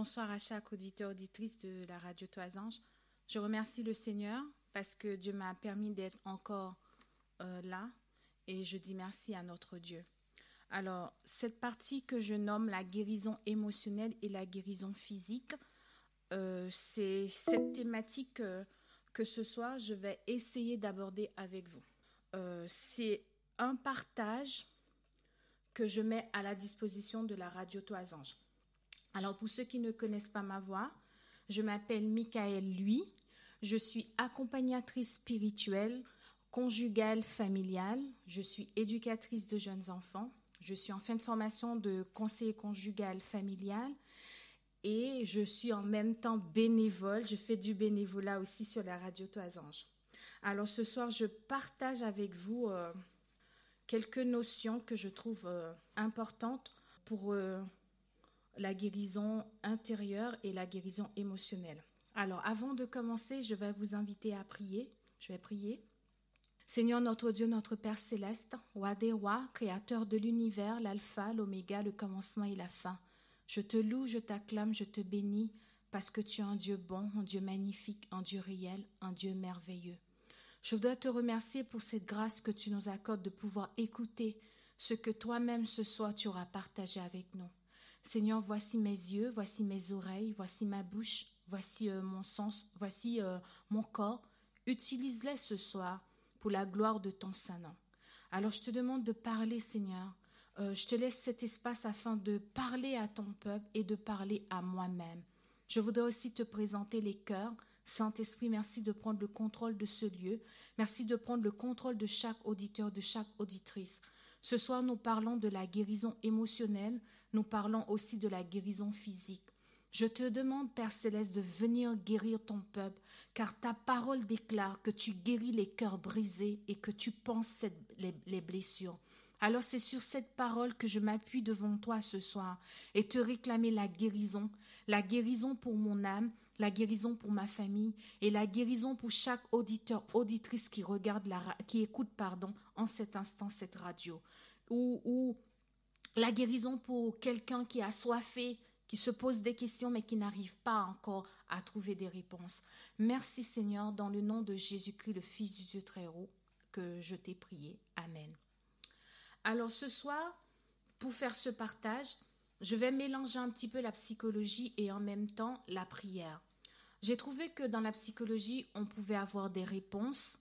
Bonsoir à chaque auditeur, auditrice de la radio Toisange. Je remercie le Seigneur parce que Dieu m'a permis d'être encore là et je dis merci à notre Dieu. Alors, cette partie que je nomme la guérison émotionnelle et la guérison physique, c'est cette thématique que ce soir, je vais essayer d'aborder avec vous. C'est un partage que je mets à la disposition de la radio Toisange. Alors, pour ceux qui ne connaissent pas ma voix, je m'appelle Michaëlle Lui. Je suis accompagnatrice spirituelle, conjugale, familiale. Je suis éducatrice de jeunes enfants. Je suis en fin de formation de conseiller conjugal familial et je suis en même temps bénévole. Je fais du bénévolat aussi sur la radio Toisange. Alors, ce soir, je partage avec vous quelques notions que je trouve importantes pour la guérison intérieure et la guérison émotionnelle. Alors, avant de commencer, je vais vous inviter à prier. Je vais prier. Seigneur notre Dieu, notre Père céleste, roi des rois, créateur de l'univers, l'alpha, l'oméga, le commencement et la fin. Je te loue, je t'acclame, je te bénis, parce que tu es un Dieu bon, un Dieu magnifique, un Dieu réel, un Dieu merveilleux. Je voudrais te remercier pour cette grâce que tu nous accordes de pouvoir écouter ce que toi-même ce soir tu auras partagé avec nous. Seigneur, voici mes yeux, voici mes oreilles, voici ma bouche, voici mon sens, voici mon corps. Utilise-les ce soir pour la gloire de ton Saint-Nom. Alors je te demande de parler, Seigneur. Je te laisse cet espace afin de parler à ton peuple et de parler à moi-même. Je voudrais aussi te présenter les cœurs. Saint-Esprit, merci de prendre le contrôle de ce lieu. Merci de prendre le contrôle de chaque auditeur, de chaque auditrice. Ce soir, nous parlons de la guérison émotionnelle. Nous parlons aussi de la guérison physique. Je te demande, Père Céleste, de venir guérir ton peuple, car ta parole déclare que tu guéris les cœurs brisés et que tu penses les blessures. Alors c'est sur cette parole que je m'appuie devant toi ce soir et te réclamer la guérison pour mon âme, la guérison pour ma famille et la guérison pour chaque auditeur, auditrice qui écoute en cet instant cette radio. Ou la guérison pour quelqu'un qui a assoiffé, qui se pose des questions mais qui n'arrive pas encore à trouver des réponses. Merci Seigneur, dans le nom de Jésus-Christ, le Fils du Dieu très haut, que je t'ai prié. Amen. Alors ce soir, pour faire ce partage, je vais mélanger un petit peu la psychologie et en même temps la prière. J'ai trouvé que dans la psychologie, on pouvait avoir des réponses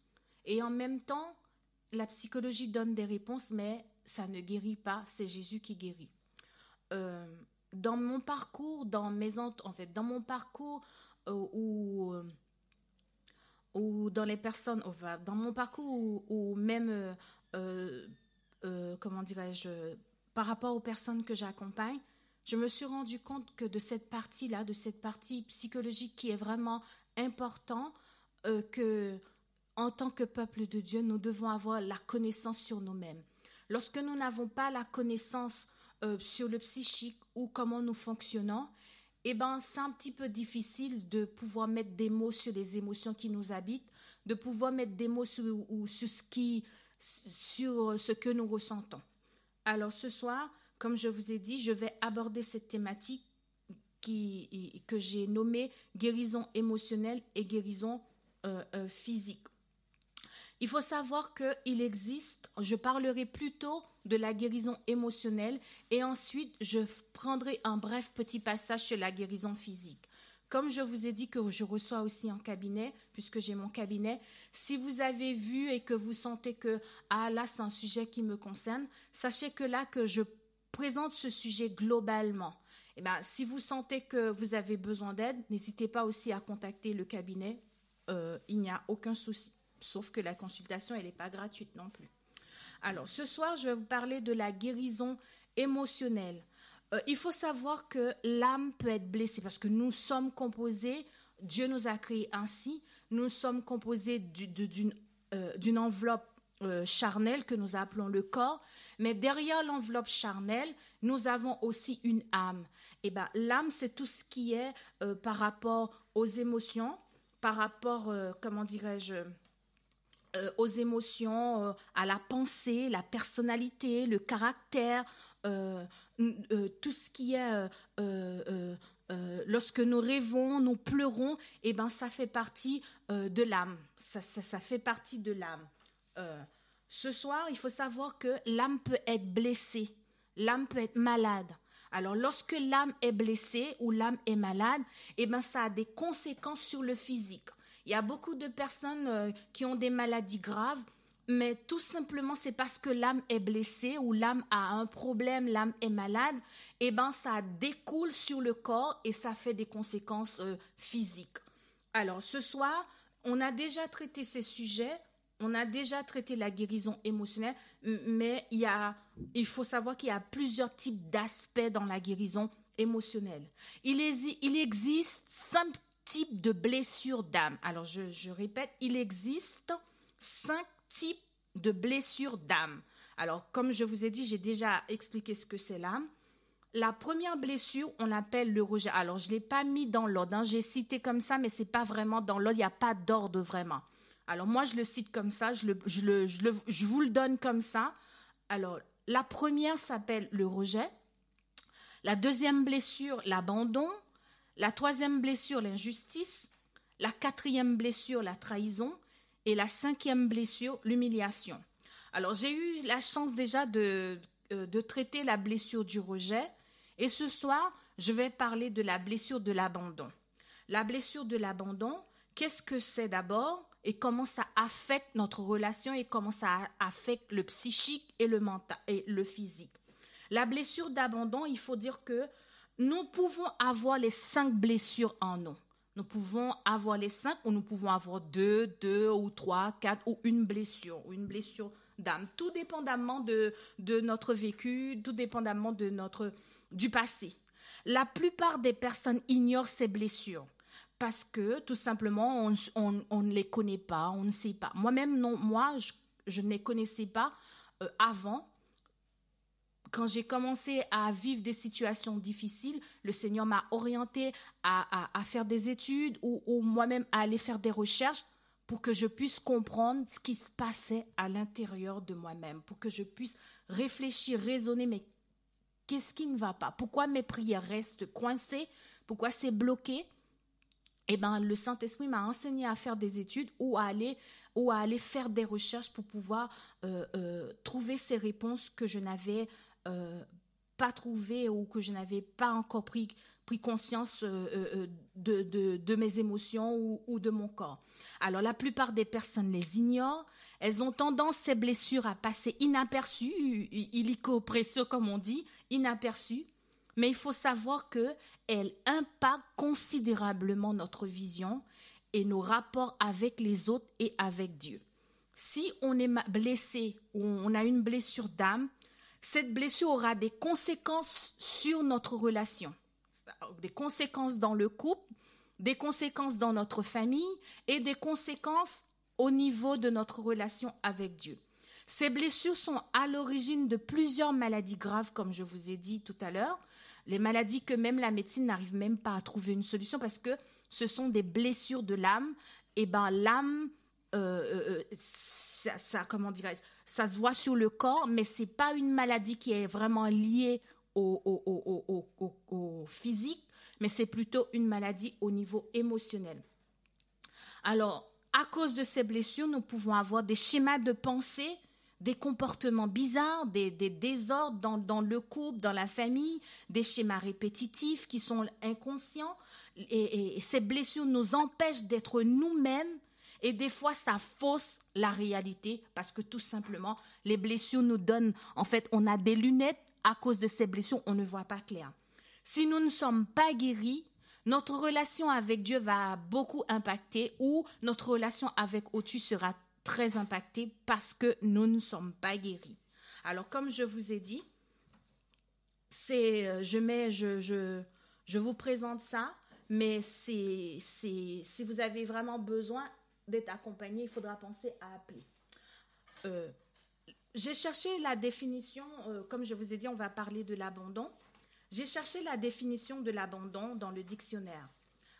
et en même temps, la psychologie donne des réponses, mais ça ne guérit pas, c'est Jésus qui guérit. Dans mon parcours, dans mon parcours ou dans les personnes, dans mon parcours ou même, comment dirais-je, par rapport aux personnes que j'accompagne, je me suis rendu compte que de cette partie-là, de cette partie psychologique qui est vraiment important, que en tant que peuple de Dieu, nous devons avoir la connaissance sur nous-mêmes. Lorsque nous n'avons pas la connaissance sur le psychique ou comment nous fonctionnons, c'est un petit peu difficile de pouvoir mettre des mots sur les émotions qui nous habitent, de pouvoir mettre des mots sur ce que nous ressentons. Alors ce soir, comme je vous ai dit, je vais aborder cette thématique que j'ai nommée guérison émotionnelle et guérison physique. Il faut savoir qu'il existe, je parlerai plutôt de la guérison émotionnelle et ensuite je prendrai un bref petit passage sur la guérison physique. Comme je vous ai dit que je reçois aussi en cabinet, puisque j'ai mon cabinet, si vous avez vu et que vous sentez que là c'est un sujet qui me concerne, sachez que là que je présente ce sujet globalement. Si vous sentez que vous avez besoin d'aide, n'hésitez pas aussi à contacter le cabinet, il n'y a aucun souci. Sauf que la consultation, elle n'est pas gratuite non plus. Alors, ce soir, je vais vous parler de la guérison émotionnelle. Il faut savoir que l'âme peut être blessée parce que nous sommes composés, Dieu nous a créés ainsi, nous sommes composés d'une enveloppe charnelle que nous appelons le corps, mais derrière l'enveloppe charnelle, nous avons aussi une âme. L'âme, c'est tout ce qui est par rapport aux émotions, par rapport, aux émotions, à la pensée, la personnalité, le caractère, tout ce qui est lorsque nous rêvons, nous pleurons, eh ben, ça fait partie de l'âme. Ça fait partie de l'âme. Ce soir, il faut savoir que l'âme peut être blessée, l'âme peut être malade. Alors, lorsque l'âme est blessée ou l'âme est malade, eh ben, ça a des conséquences sur le physique. Il y a beaucoup de personnes qui ont des maladies graves, mais tout simplement, c'est parce que l'âme est blessée ou l'âme a un problème, l'âme est malade, eh ben, ça découle sur le corps et ça fait des conséquences physiques. Alors, ce soir, on a déjà traité ces sujets, on a déjà traité la guérison émotionnelle, mais il faut savoir qu'il y a plusieurs types d'aspects dans la guérison émotionnelle. Il existe 5 types de blessures d'âme. Alors, je répète, il existe 5 types de blessures d'âme. Alors, comme je vous ai dit, j'ai déjà expliqué ce que c'est l'âme. La première blessure, on l'appelle le rejet. Alors, je ne l'ai pas mis dans l'ordre, hein. J'ai cité comme ça, mais ce n'est pas vraiment dans l'ordre, il n'y a pas d'ordre vraiment. Alors, moi, je le cite comme ça, je vous le donne comme ça. Alors, la première s'appelle le rejet. La deuxième blessure, l'abandon. La troisième blessure, l'injustice. La quatrième blessure, la trahison. Et la cinquième blessure, l'humiliation. Alors, j'ai eu la chance déjà de traiter la blessure du rejet. Et ce soir, je vais parler de la blessure de l'abandon. La blessure de l'abandon, qu'est-ce que c'est d'abord et comment ça affecte notre relation et comment ça affecte le psychique et le mental et le physique. La blessure d'abandon, il faut dire que nous pouvons avoir les 5 blessures en nous. Nous pouvons avoir les 5 ou nous pouvons avoir 2 ou 3, 4 ou une blessure d'âme, tout dépendamment de notre vécu, tout dépendamment du passé. La plupart des personnes ignorent ces blessures parce que tout simplement on ne les connaît pas, on ne sait pas. Moi-même, je ne les connaissais pas avant. Quand j'ai commencé à vivre des situations difficiles, le Seigneur m'a orientée à faire des études ou moi-même à aller faire des recherches pour que je puisse comprendre ce qui se passait à l'intérieur de moi-même, pour que je puisse réfléchir, raisonner, mais qu'est-ce qui ne va pas? Pourquoi mes prières restent coincées? Pourquoi c'est bloqué? Eh bien, le Saint-Esprit m'a enseigné à faire des études ou à aller faire des recherches pour pouvoir trouver ces réponses que je n'avais pas trouvées ou que je n'avais pas encore pris conscience de mes émotions ou de mon corps. Alors, la plupart des personnes les ignorent. Elles ont tendance, ces blessures, à passer inaperçues, illico presso, comme on dit, inaperçues. Mais il faut savoir qu'elles impactent considérablement notre vision et nos rapports avec les autres et avec Dieu. Si on est blessé ou on a une blessure d'âme, cette blessure aura des conséquences sur notre relation, des conséquences dans le couple, des conséquences dans notre famille et des conséquences au niveau de notre relation avec Dieu. Ces blessures sont à l'origine de plusieurs maladies graves, comme je vous ai dit tout à l'heure, les maladies que même la médecine n'arrive même pas à trouver une solution parce que ce sont des blessures de l'âme. Et ben l'âme, comment dirais-je, ça se voit sur le corps, mais c'est pas une maladie qui est vraiment liée au physique, mais c'est plutôt une maladie au niveau émotionnel. Alors, à cause de ces blessures, nous pouvons avoir des schémas de pensée, des comportements bizarres, des désordres dans le couple, dans la famille, des schémas répétitifs qui sont inconscients. Et ces blessures nous empêchent d'être nous-mêmes et des fois, ça fausse la réalité parce que tout simplement, les blessures nous donnent, en fait, on a des lunettes, à cause de ces blessures, on ne voit pas clair. Si nous ne sommes pas guéris, notre relation avec Dieu va beaucoup impacter ou notre relation avec autrui sera très impactée parce que nous ne sommes pas guéris. Alors, comme je vous ai dit, je vous présente ça, mais si vous avez vraiment besoin d'être accompagné, il faudra penser à appeler. J'ai cherché la définition, comme je vous ai dit, on va parler de l'abandon. J'ai cherché la définition de l'abandon dans le dictionnaire.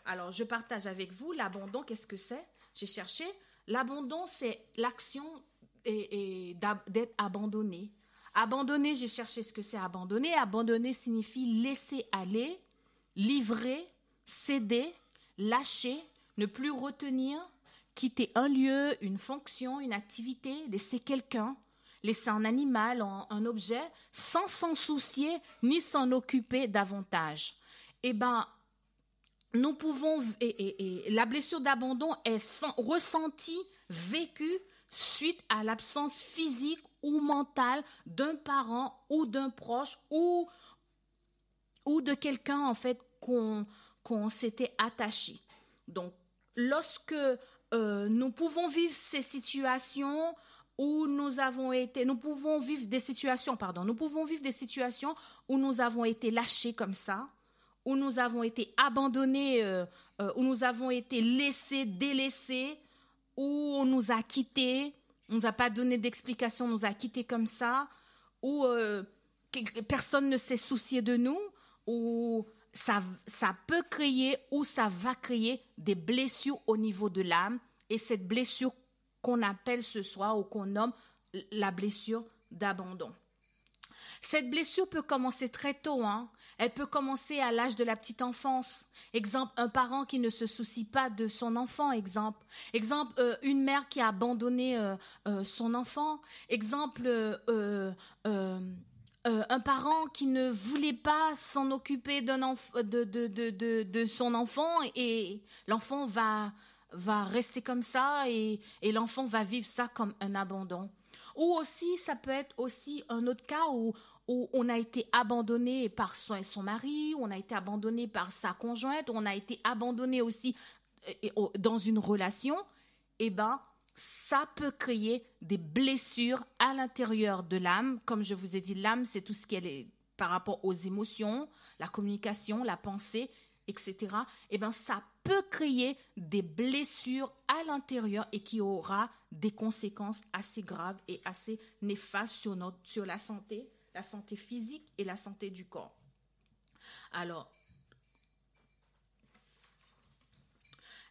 Alors, je partage avec vous l'abandon, qu'est-ce que c'est? J'ai cherché. L'abandon, c'est l'action d'être abandonné. Abandonner, j'ai cherché ce que c'est abandonner. Abandonner signifie laisser aller, livrer, céder, lâcher, ne plus retenir, quitter un lieu, une fonction, une activité, laisser quelqu'un, laisser un animal, un objet, sans s'en soucier ni s'en occuper davantage. Eh bien, nous pouvons, et la blessure d'abandon est ressentie, vécue suite à l'absence physique ou mentale d'un parent ou d'un proche ou de quelqu'un en fait qu'on s'était attaché. Donc, lorsque nous pouvons vivre ces situations où nous pouvons vivre des situations où nous avons été lâchés comme ça, où nous avons été abandonnés, où nous avons été laissés, délaissés, où on nous a quittés, on ne nous a pas donné d'explication, on nous a quittés comme ça, où personne ne s'est soucié de nous, où ça peut créer ou ça va créer des blessures au niveau de l'âme. Et cette blessure qu'on appelle ce soir ou qu'on nomme la blessure d'abandon. Cette blessure peut commencer très tôt, hein. Elle peut commencer à l'âge de la petite enfance. Exemple, un parent qui ne se soucie pas de son enfant, exemple, une mère qui a abandonné son enfant. Exemple, un parent qui ne voulait pas s'en occuper de son enfant et l'enfant va rester comme ça et l'enfant va vivre ça comme un abandon. Ou aussi, ça peut être aussi un autre cas où on a été abandonné par son mari, on a été abandonné par sa conjointe, on a été abandonné aussi dans une relation. Eh bien, ça peut créer des blessures à l'intérieur de l'âme. Comme je vous ai dit, l'âme, c'est tout ce qui est par rapport aux émotions, la communication, la pensée, etc. Eh bien, ça peut créer des blessures à l'intérieur et qui aura des conséquences assez graves et assez néfastes sur la santé physique et la santé du corps. Alors,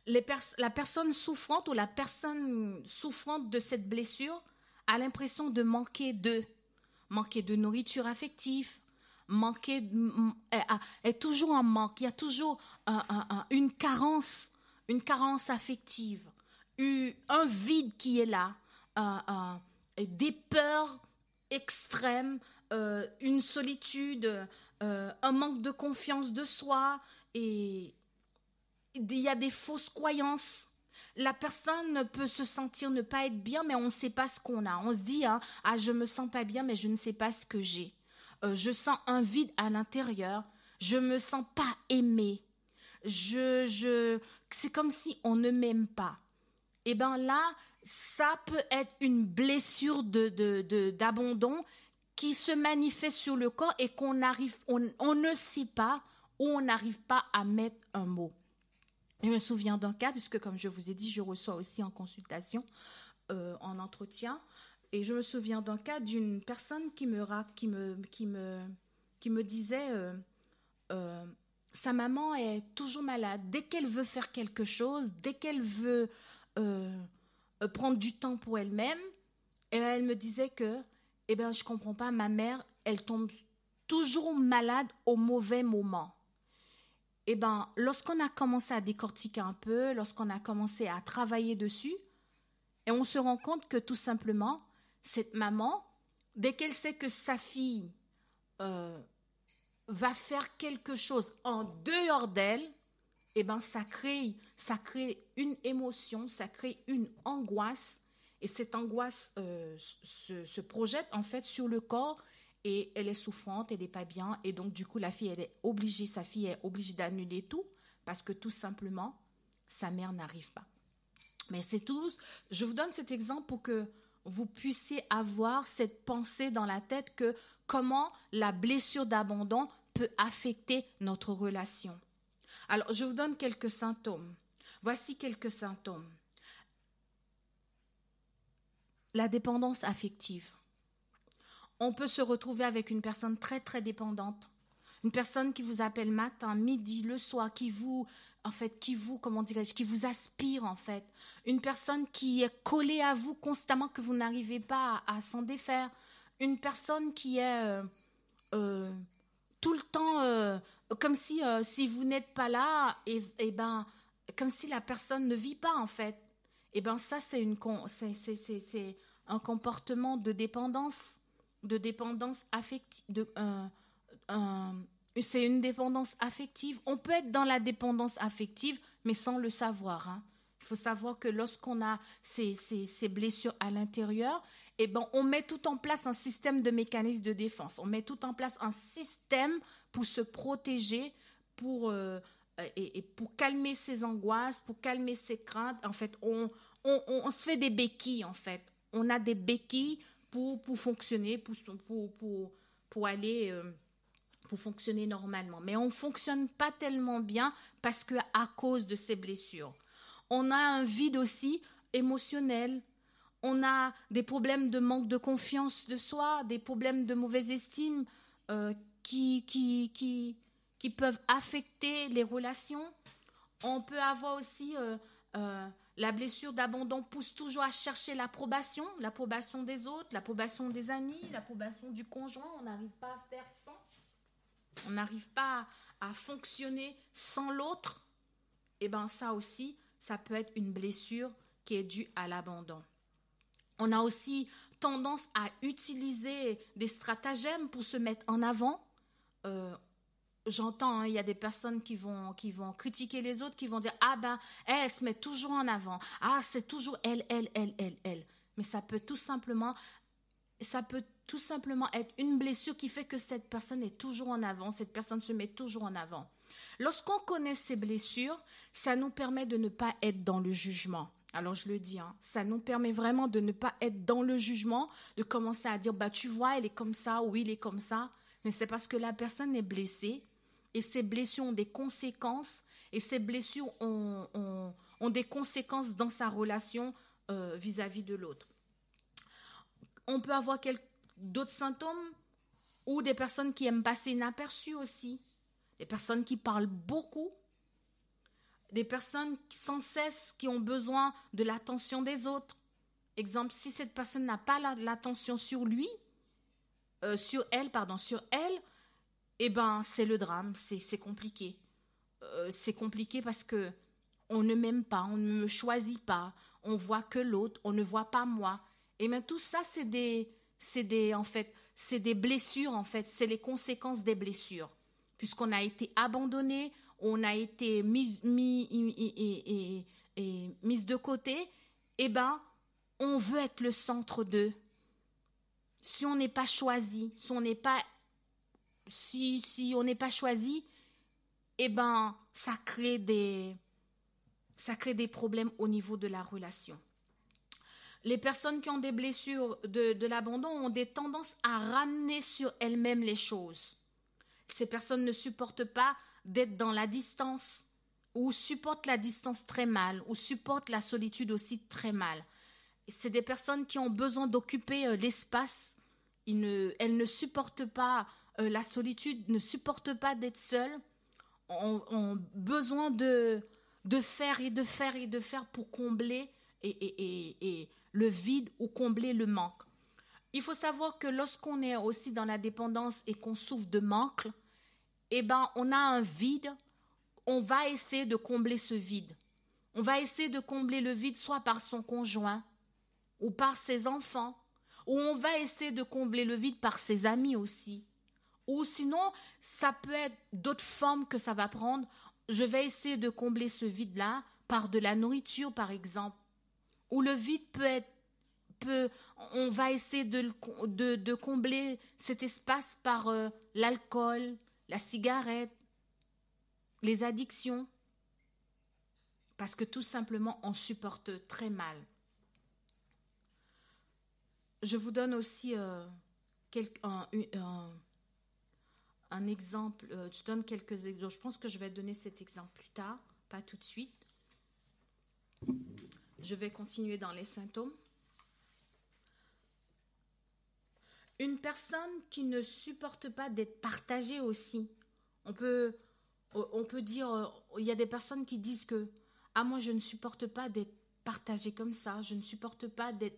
la personne souffrante ou la personne souffrante de cette blessure a l'impression de manquer de nourriture affective, est toujours en manque. Il y a toujours une carence affective, un vide qui est là, des peurs extrêmes, une solitude, un manque de confiance de soi et il y a des fausses croyances. La personne peut se sentir ne pas être bien, mais on ne sait pas ce qu'on a. On se dit, je me sens pas bien, mais je ne sais pas ce que j'ai. Je sens un vide à l'intérieur. Je me sens pas aimée. C'est comme si on ne m'aime pas. Et bien là, ça peut être une blessure d'abandon qui se manifeste sur le corps et on ne sait pas ou on n'arrive pas à mettre un mot. Je me souviens d'un cas, puisque comme je vous ai dit, je reçois aussi en consultation, en entretien, et je me souviens d'un cas d'une personne qui me disait sa maman est toujours malade. Dès qu'elle veut faire quelque chose, dès qu'elle veut prendre du temps pour elle-même, et elle me disait que, je comprends pas, ma mère, elle tombe toujours malade au mauvais moment. Lorsqu'on a commencé à décortiquer un peu, lorsqu'on a commencé à travailler dessus, et on se rend compte que tout simplement, cette maman, dès qu'elle sait que sa fille va faire quelque chose en dehors d'elle, ça crée une émotion, ça crée une angoisse, et cette angoisse se projette en fait sur le corps. Et elle est souffrante, elle n'est pas bien. Et donc, du coup, sa fille est obligée d'annuler tout parce que tout simplement, sa mère n'arrive pas. Mais c'est tout. Je vous donne cet exemple pour que vous puissiez avoir cette pensée dans la tête que comment la blessure d'abandon peut affecter notre relation. Alors, je vous donne quelques symptômes. Voici quelques symptômes. La dépendance affective. On peut se retrouver avec une personne très, très dépendante. Une personne qui vous appelle matin, midi, le soir, qui vous aspire, en fait. Une personne qui est collée à vous constamment, que vous n'arrivez pas à s'en défaire. Une personne qui est tout le temps comme si vous n'êtes pas là, et ben, comme si la personne ne vit pas, en fait. Et ben ça, c'est un comportement de dépendance affective. C'est une dépendance affective. On peut être dans la dépendance affective, mais sans le savoir. Hein. Il faut savoir que lorsqu'on a ces blessures à l'intérieur, eh ben, on met tout en place un système de mécanismes de défense. On met tout en place un système pour se protéger, et pour calmer ses angoisses, pour calmer ses craintes. En fait, on se fait des béquilles, en fait. On a des béquilles pour fonctionner, pour aller... pour fonctionner normalement. Mais on ne fonctionne pas tellement bien parce qu'à cause de ces blessures. On a un vide aussi émotionnel. On a des problèmes de manque de confiance de soi, des problèmes de mauvaise estime qui peuvent affecter les relations. On peut avoir aussi la blessure d'abandon pousse toujours à chercher l'approbation des autres, l'approbation des amis, l'approbation du conjoint. On n'arrive pas à faire sans. On n'arrive pas à fonctionner sans l'autre. Et bien ça aussi, ça peut être une blessure qui est due à l'abandon. On a aussi tendance à utiliser des stratagèmes pour se mettre en avant. J'entends, il y a des personnes qui vont critiquer les autres, qui vont dire « Ah ben, elle se met toujours en avant. Ah, c'est toujours elle. » Mais ça peut tout simplement être une blessure qui fait que cette personne est toujours en avant, cette personne se met toujours en avant. Lorsqu'on connaît ces blessures, ça nous permet de ne pas être dans le jugement. Alors je le dis, ça nous permet vraiment de ne pas être dans le jugement, de commencer à dire « tu vois, elle est comme ça ou il est comme ça ». Mais c'est parce que la personne est blessée et ces blessures ont des conséquences et ces blessures ont des conséquences dans sa relation vis-à-vis de l'autre. On peut avoir d'autres symptômes ou des personnes qui aiment passer inaperçues aussi, des personnes qui parlent beaucoup, des personnes sans cesse qui ont besoin de l'attention des autres. Exemple, si cette personne n'a pas l'attention sur elle, eh ben c'est le drame, c'est compliqué. C'est compliqué parce que on ne m'aime pas, on ne me choisit pas, on voit que l'autre, on ne voit pas moi. Et bien tout ça, c'est des blessures, en fait, c'est les conséquences des blessures. Puisqu'on a été abandonné, on a été mis de côté, eh ben, on veut être le centre d'eux. Si on n'est pas choisi, si on n'est pas choisi, eh ben, ça crée des problèmes au niveau de la relation. Les personnes qui ont des blessures de l'abandon ont des tendances à ramener sur elles-mêmes les choses. Ces personnes ne supportent pas d'être dans la distance ou supportent la distance très mal ou supportent la solitude aussi très mal. C'est des personnes qui ont besoin d'occuper l'espace. Elles ne supportent pas la solitude, ne supportent pas d'être seules, ont besoin de faire et de faire et de faire pour combler et le vide ou combler le manque. Il faut savoir que lorsqu'on est aussi dans la dépendance et qu'on souffre de manque, eh ben, on a un vide, on va essayer de combler ce vide. On va essayer de combler le vide soit par son conjoint ou par ses enfants, ou on va essayer de combler le vide par ses amis aussi. Ou sinon, ça peut être d'autres formes que ça va prendre. Je vais essayer de combler ce vide-là par de la nourriture, par exemple. Ou le vide on va essayer de combler cet espace par l'alcool, la cigarette, les addictions. Parce que tout simplement, on supporte très mal. Je vous donne aussi un exemple. Je donne quelques exemples. Je pense que je vais donner cet exemple plus tard, pas tout de suite. Je vais continuer dans les symptômes. Une personne qui ne supporte pas d'être partagée aussi. On peut dire, il y a des personnes qui disent que « Ah, moi, je ne supporte pas d'être partagée comme ça. Je ne supporte pas de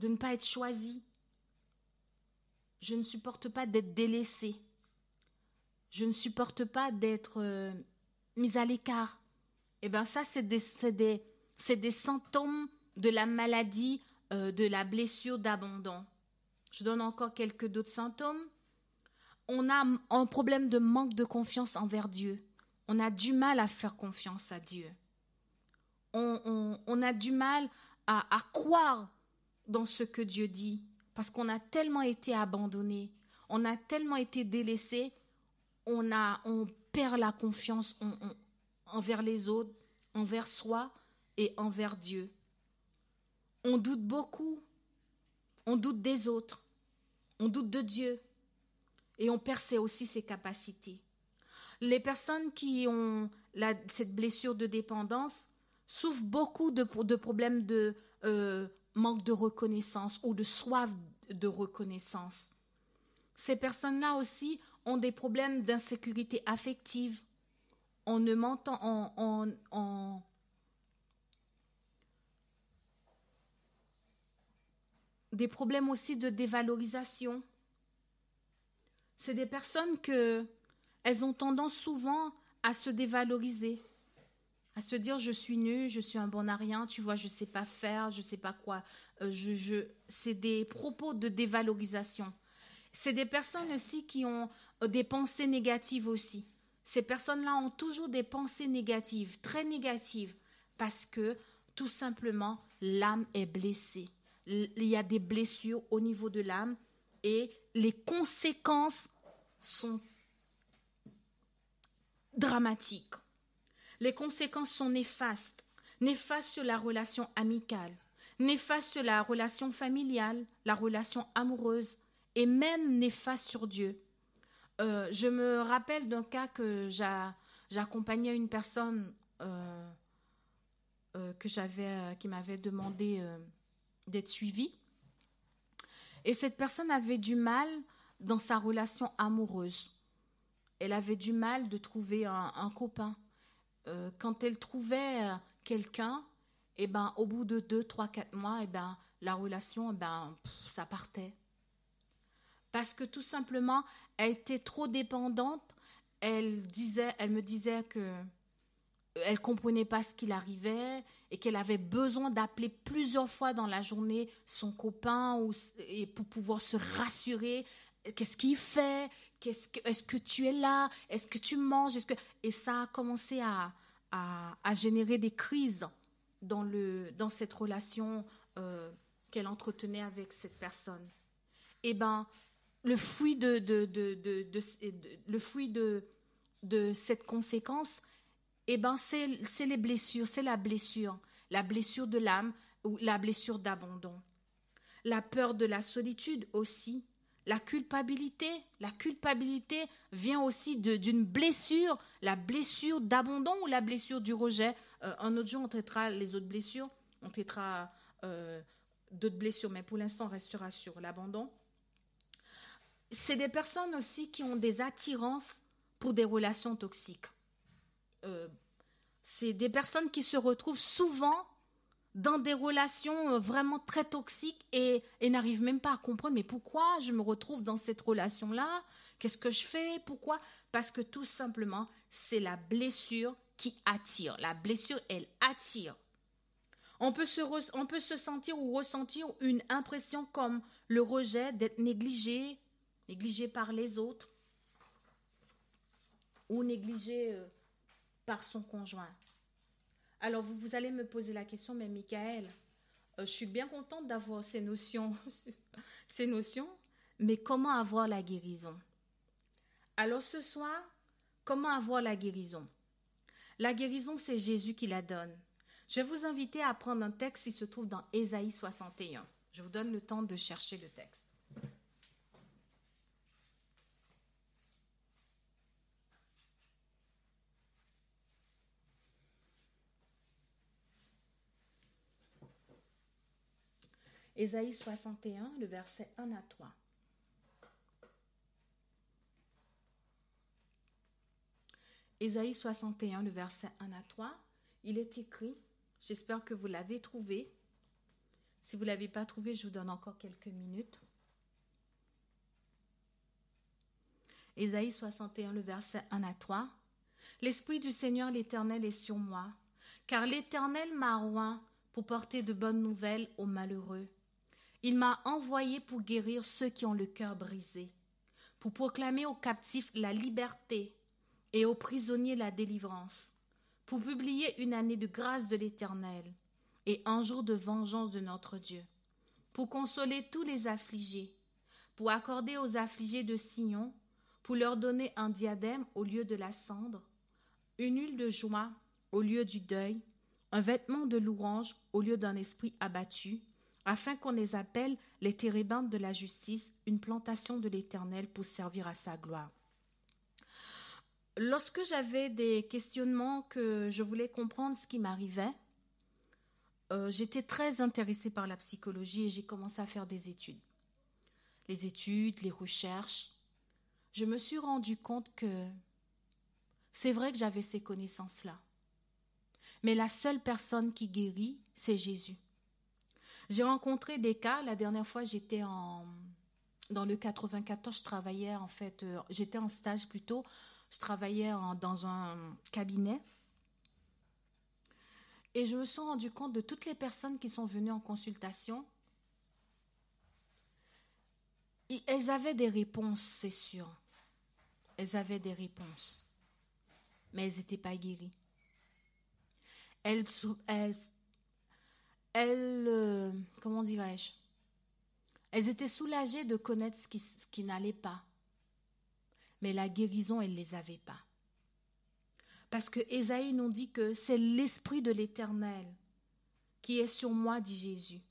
ne pas être choisie. Je ne supporte pas d'être délaissée. » Je ne supporte pas d'être mise à l'écart. Eh bien, ça, c'est des symptômes de la maladie, de la blessure d'abandon. Je donne encore quelques d'autres symptômes. On a un problème de manque de confiance envers Dieu. On a du mal à faire confiance à Dieu. On a du mal à croire dans ce que Dieu dit, parce qu'on a tellement été abandonné, on a tellement été délaissé, on perd la confiance envers les autres, envers soi et envers Dieu. On doute beaucoup, on doute des autres, on doute de Dieu et on perd aussi ses capacités. Les personnes qui ont cette blessure de dépendance souffrent beaucoup de problèmes de manque de reconnaissance ou de soif de reconnaissance. Ces personnes-là aussi ont des problèmes d'insécurité affective. On ne m'entend des problèmes aussi de dévalorisation. C'est des personnes elles ont tendance souvent à se dévaloriser, à se dire je suis nulle, je suis un bon à rien, tu vois, je sais pas faire, je sais pas quoi. C'est des propos de dévalorisation. C'est des personnes aussi qui ont des pensées négatives aussi. Ces personnes-là ont toujours des pensées négatives, très négatives, parce que tout simplement l'âme est blessée. Il y a des blessures au niveau de l'âme et les conséquences sont dramatiques. Les conséquences sont néfastes. Néfastes sur la relation amicale, néfastes sur la relation familiale, la relation amoureuse et même néfastes sur Dieu. Je me rappelle d'un cas que j'accompagnais une personne qui m'avait demandé d'être suivie. Et cette personne avait du mal dans sa relation amoureuse. Elle avait du mal de trouver un copain. Quand elle trouvait quelqu'un, au bout de 2, 3, 4 mois, la relation, ça partait. Parce que tout simplement, elle était trop dépendante. Elle me disait que elle comprenait pas ce qui arrivait et qu'elle avait besoin d'appeler plusieurs fois dans la journée son copain et pour pouvoir se rassurer. Qu'est-ce qu'il fait? Est-ce que tu es là? Est-ce que tu manges? Et ça a commencé à générer des crises dans cette relation qu'elle entretenait avec cette personne. Le fruit de cette conséquence, c'est les blessures, c'est la blessure de l'âme ou la blessure d'abandon. La peur de la solitude aussi, la culpabilité vient aussi d'une blessure, la blessure d'abandon ou la blessure du rejet. Un autre jour, on traitera les autres blessures, on traitera d'autres blessures, mais pour l'instant, on restera sur l'abandon. C'est des personnes aussi qui ont des attirances pour des relations toxiques. C'est des personnes qui se retrouvent souvent dans des relations vraiment très toxiques et n'arrivent même pas à comprendre mais pourquoi je me retrouve dans cette relation-là, qu'est-ce que je fais, pourquoi? Parce que tout simplement, c'est la blessure qui attire. La blessure, elle attire. On peut se sentir ou ressentir une impression comme le rejet, d'être négligé par les autres ou négligé par son conjoint. Alors, vous allez me poser la question, mais Michael, je suis bien contente d'avoir ces notions, mais comment avoir la guérison? Alors, ce soir, comment avoir la guérison? La guérison, c'est Jésus qui la donne. Je vais vous inviter à prendre un texte qui se trouve dans Ésaïe 61. Je vous donne le temps de chercher le texte. Ésaïe 61, le verset 1 à 3. Ésaïe 61, le verset 1 à 3, il est écrit, j'espère que vous l'avez trouvé. Si vous ne l'avez pas trouvé, je vous donne encore quelques minutes. Ésaïe 61, le verset 1 à 3. L'Esprit du Seigneur l'Éternel est sur moi, car l'Éternel m'a oint pour porter de bonnes nouvelles aux malheureux. Il m'a envoyé pour guérir ceux qui ont le cœur brisé, pour proclamer aux captifs la liberté et aux prisonniers la délivrance, pour publier une année de grâce de l'Éternel et un jour de vengeance de notre Dieu, pour consoler tous les affligés, pour accorder aux affligés de Sion, pour leur donner un diadème au lieu de la cendre, une huile de joie au lieu du deuil, un vêtement de louange au lieu d'un esprit abattu, afin qu'on les appelle les térébintes de la justice, une plantation de l'Éternel pour servir à sa gloire. Lorsque j'avais des questionnements, que je voulais comprendre ce qui m'arrivait, j'étais très intéressée par la psychologie et j'ai commencé à faire des études. Les études, les recherches. Je me suis rendu compte que c'est vrai que j'avais ces connaissances-là. Mais la seule personne qui guérit, c'est Jésus. J'ai rencontré des cas. La dernière fois, j'étais dans le 94, je travaillais j'étais en stage plutôt. Je travaillais dans un cabinet. Et je me suis rendu compte de toutes les personnes qui sont venues en consultation. Elles avaient des réponses, c'est sûr. Elles avaient des réponses. Mais elles n'étaient pas guéries. Comment dirais-je? Elles étaient soulagées de connaître ce qui n'allait pas. Mais la guérison, elles ne les avaient pas. Parce que Ésaïe nous dit que c'est l'Esprit de l'Éternel qui est sur moi, dit Jésus.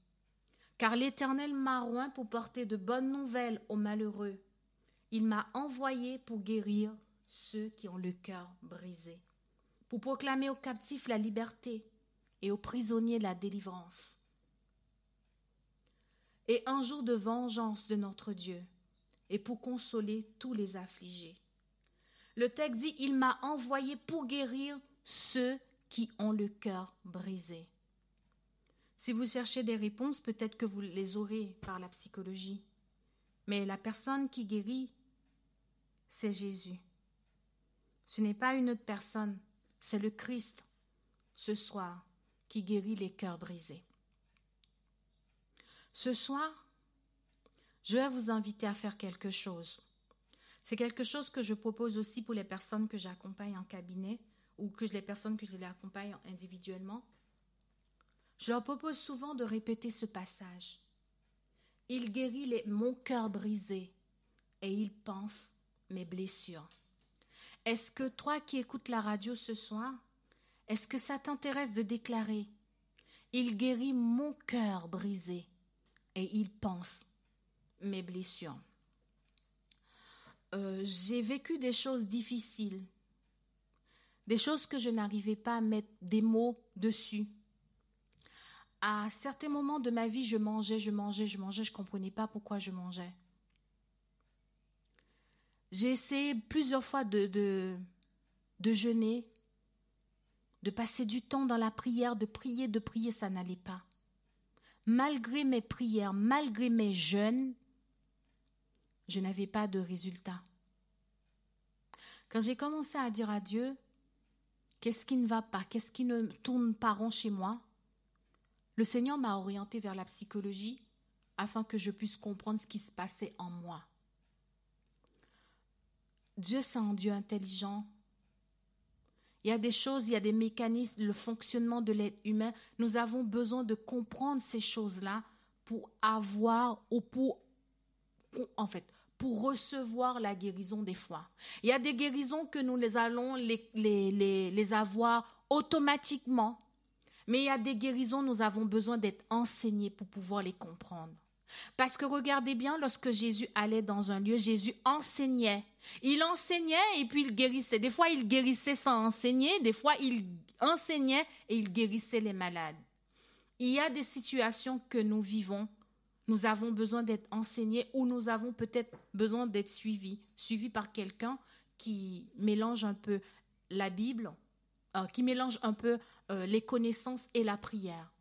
Car l'Éternel m'a oint pour porter de bonnes nouvelles aux malheureux. Il m'a envoyé pour guérir ceux qui ont le cœur brisé, pour proclamer aux captifs la liberté et aux prisonniers la délivrance. Et un jour de vengeance de notre Dieu, et pour consoler tous les affligés. Le texte dit, il m'a envoyé pour guérir ceux qui ont le cœur brisé. Si vous cherchez des réponses, peut-être que vous les aurez par la psychologie. Mais la personne qui guérit, c'est Jésus. Ce n'est pas une autre personne, c'est le Christ, ce soir, qui guérit les cœurs brisés. Ce soir, je vais vous inviter à faire quelque chose. C'est quelque chose que je propose aussi pour les personnes que j'accompagne en cabinet ou que les personnes que je les accompagne individuellement. Je leur propose souvent de répéter ce passage. Il guérit mon cœur brisé et il pense mes blessures. Est-ce que toi qui écoutes la radio ce soir, est-ce que ça t'intéresse de déclarer « Il guérit mon cœur brisé et il pense mes blessures ». J'ai vécu des choses difficiles, des choses que je n'arrivais pas à mettre des mots dessus. À certains moments de ma vie, je mangeais, je ne comprenais pas pourquoi je mangeais. J'ai essayé plusieurs fois de jeûner, de passer du temps dans la prière, de prier, ça n'allait pas. Malgré mes prières, malgré mes jeûnes, je n'avais pas de résultat. Quand j'ai commencé à dire à Dieu, qu'est-ce qui ne va pas, qu'est-ce qui ne tourne pas rond chez moi, le Seigneur m'a orientée vers la psychologie afin que je puisse comprendre ce qui se passait en moi. Dieu, c'est un Dieu intelligent. Il y a des choses, il y a des mécanismes, le fonctionnement de l'être humain. Nous avons besoin de comprendre ces choses-là pour recevoir la guérison des fois. Il y a des guérisons que nous allons les avoir automatiquement. Mais il y a des guérisons, nous avons besoin d'être enseignés pour pouvoir les comprendre. Parce que regardez bien, lorsque Jésus allait dans un lieu, Jésus enseignait. Il enseignait et puis il guérissait. Des fois, il guérissait sans enseigner. Des fois, il enseignait et il guérissait les malades. Il y a des situations que nous vivons. Nous avons besoin d'être enseignés ou nous avons peut-être besoin d'être suivis par quelqu'un qui mélange un peu la Bible, qui mélange un peu les connaissances et la prière.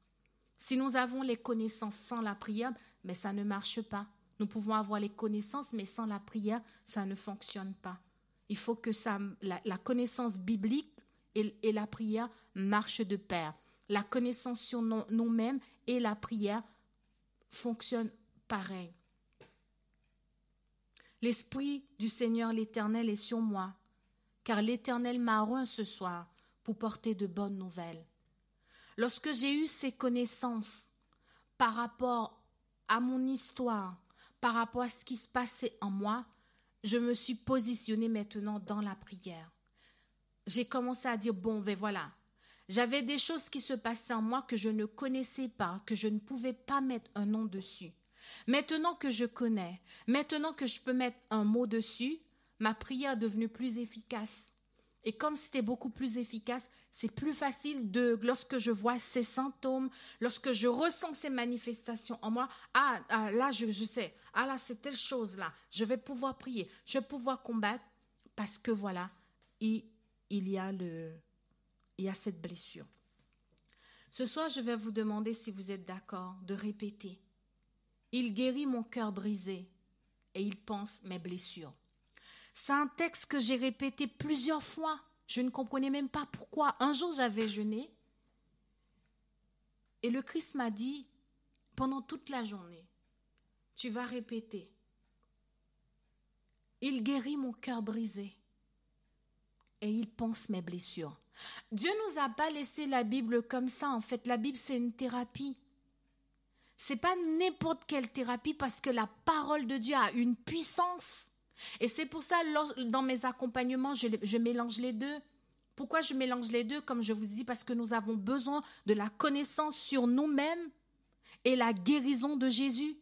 Si nous avons les connaissances sans la prière, mais ça ne marche pas. Nous pouvons avoir les connaissances, mais sans la prière, ça ne fonctionne pas. Il faut que la connaissance biblique et la prière marchent de pair. La connaissance sur nous-mêmes et la prière fonctionnent pareil. L'Esprit du Seigneur l'Éternel est sur moi, car l'Éternel m'a oint ce soir pour porter de bonnes nouvelles. Lorsque j'ai eu ces connaissances par rapport à mon histoire, par rapport à ce qui se passait en moi, je me suis positionnée maintenant dans la prière. J'ai commencé à dire, bon, ben voilà, j'avais des choses qui se passaient en moi que je ne connaissais pas, que je ne pouvais pas mettre un nom dessus. Maintenant que je connais, maintenant que je peux mettre un mot dessus, ma prière est devenue plus efficace. Et comme c'était beaucoup plus efficace, c'est plus facile lorsque je vois ces symptômes, lorsque je ressens ces manifestations en moi, là je sais, là c'est telle chose là, je vais pouvoir prier, je vais pouvoir combattre, parce que voilà, il y a cette blessure. Ce soir, je vais vous demander, si vous êtes d'accord, de répéter. Il guérit mon cœur brisé et il pense mes blessures. C'est un texte que j'ai répété plusieurs fois. Je ne comprenais même pas pourquoi. Un jour, j'avais jeûné et le Christ m'a dit, pendant toute la journée, tu vas répéter. Il guérit mon cœur brisé et il pense mes blessures. Dieu ne nous a pas laissé la Bible comme ça. En fait, la Bible, c'est une thérapie. Ce n'est pas n'importe quelle thérapie parce que la parole de Dieu a une puissance. Et c'est pour ça, dans mes accompagnements, je mélange les deux. Pourquoi je mélange les deux? Comme je vous dis, parce que nous avons besoin de la connaissance sur nous-mêmes et la guérison de Jésus.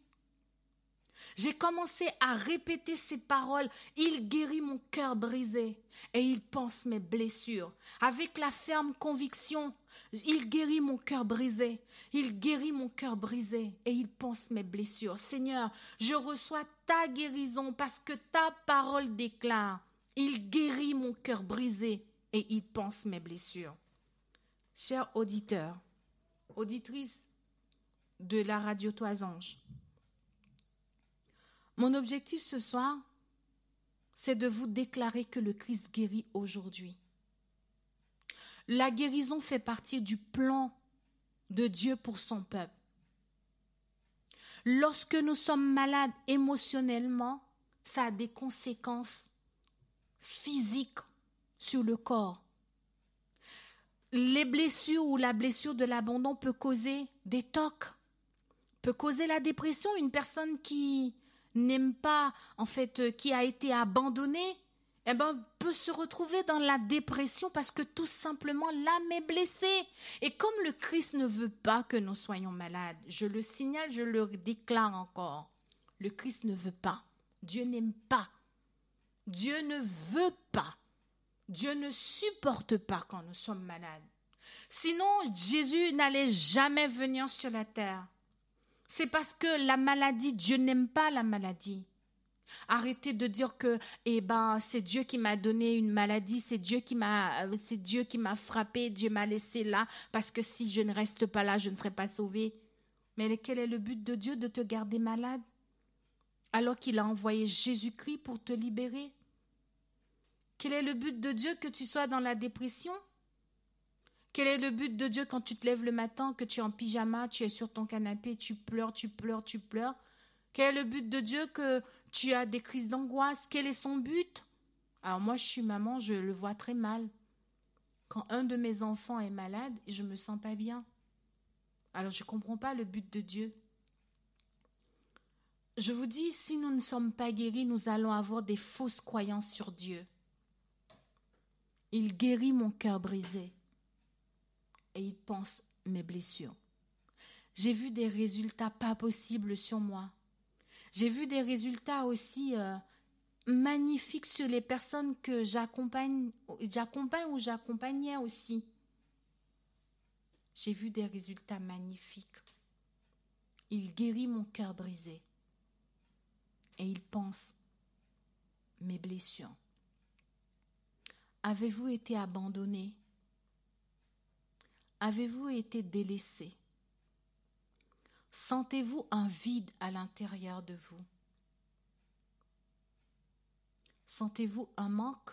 J'ai commencé à répéter ces paroles. Il guérit mon cœur brisé et il pense mes blessures. Avec la ferme conviction, il guérit mon cœur brisé. Il guérit mon cœur brisé et il pense mes blessures. Seigneur, je reçois ta guérison parce que ta parole déclare. Il guérit mon cœur brisé et il pense mes blessures. Chers auditeurs, auditrices de la radio Toisange, mon objectif ce soir, c'est de vous déclarer que le Christ guérit aujourd'hui. La guérison fait partie du plan de Dieu pour son peuple. Lorsque nous sommes malades émotionnellement, ça a des conséquences physiques sur le corps. Les blessures ou la blessure de l'abandon peut causer des tocs, peut causer la dépression. Une personne qui n'aime pas, qui a été abandonnée, peut se retrouver dans la dépression parce que tout simplement l'âme est blessée. Et comme le Christ ne veut pas que nous soyons malades, je le signale, je le déclare encore, le Christ ne veut pas. Dieu n'aime pas. Dieu ne veut pas. Dieu ne supporte pas quand nous sommes malades. Sinon, Jésus n'allait jamais venir sur la terre. C'est parce que la maladie, Dieu n'aime pas la maladie. Arrêtez de dire que c'est Dieu qui m'a donné une maladie, c'est Dieu qui m'a frappé, Dieu m'a laissé là, parce que si je ne reste pas là, je ne serai pas sauvé. Mais quel est le but de Dieu de te garder malade alors qu'il a envoyé Jésus-Christ pour te libérer? Quel est le but de Dieu que tu sois dans la dépression? Quel est le but de Dieu quand tu te lèves le matin, que tu es en pyjama, tu es sur ton canapé, tu pleures? Quel est le but de Dieu que tu as des crises d'angoisse? Quel est son but? Alors moi, je suis maman, je le vois très mal. Quand un de mes enfants est malade, je ne me sens pas bien. Alors je ne comprends pas le but de Dieu. Je vous dis, si nous ne sommes pas guéris, nous allons avoir des fausses croyances sur Dieu. Il guérit mon cœur brisé et il pense mes blessures. J'ai vu des résultats pas possibles sur moi. J'ai vu des résultats aussi magnifiques sur les personnes que j'accompagne ou j'accompagnais aussi. J'ai vu des résultats magnifiques. Il guérit mon cœur brisé et il pense mes blessures. Avez-vous été abandonné? Avez-vous été délaissé? Sentez-vous un vide à l'intérieur de vous? Sentez-vous un manque?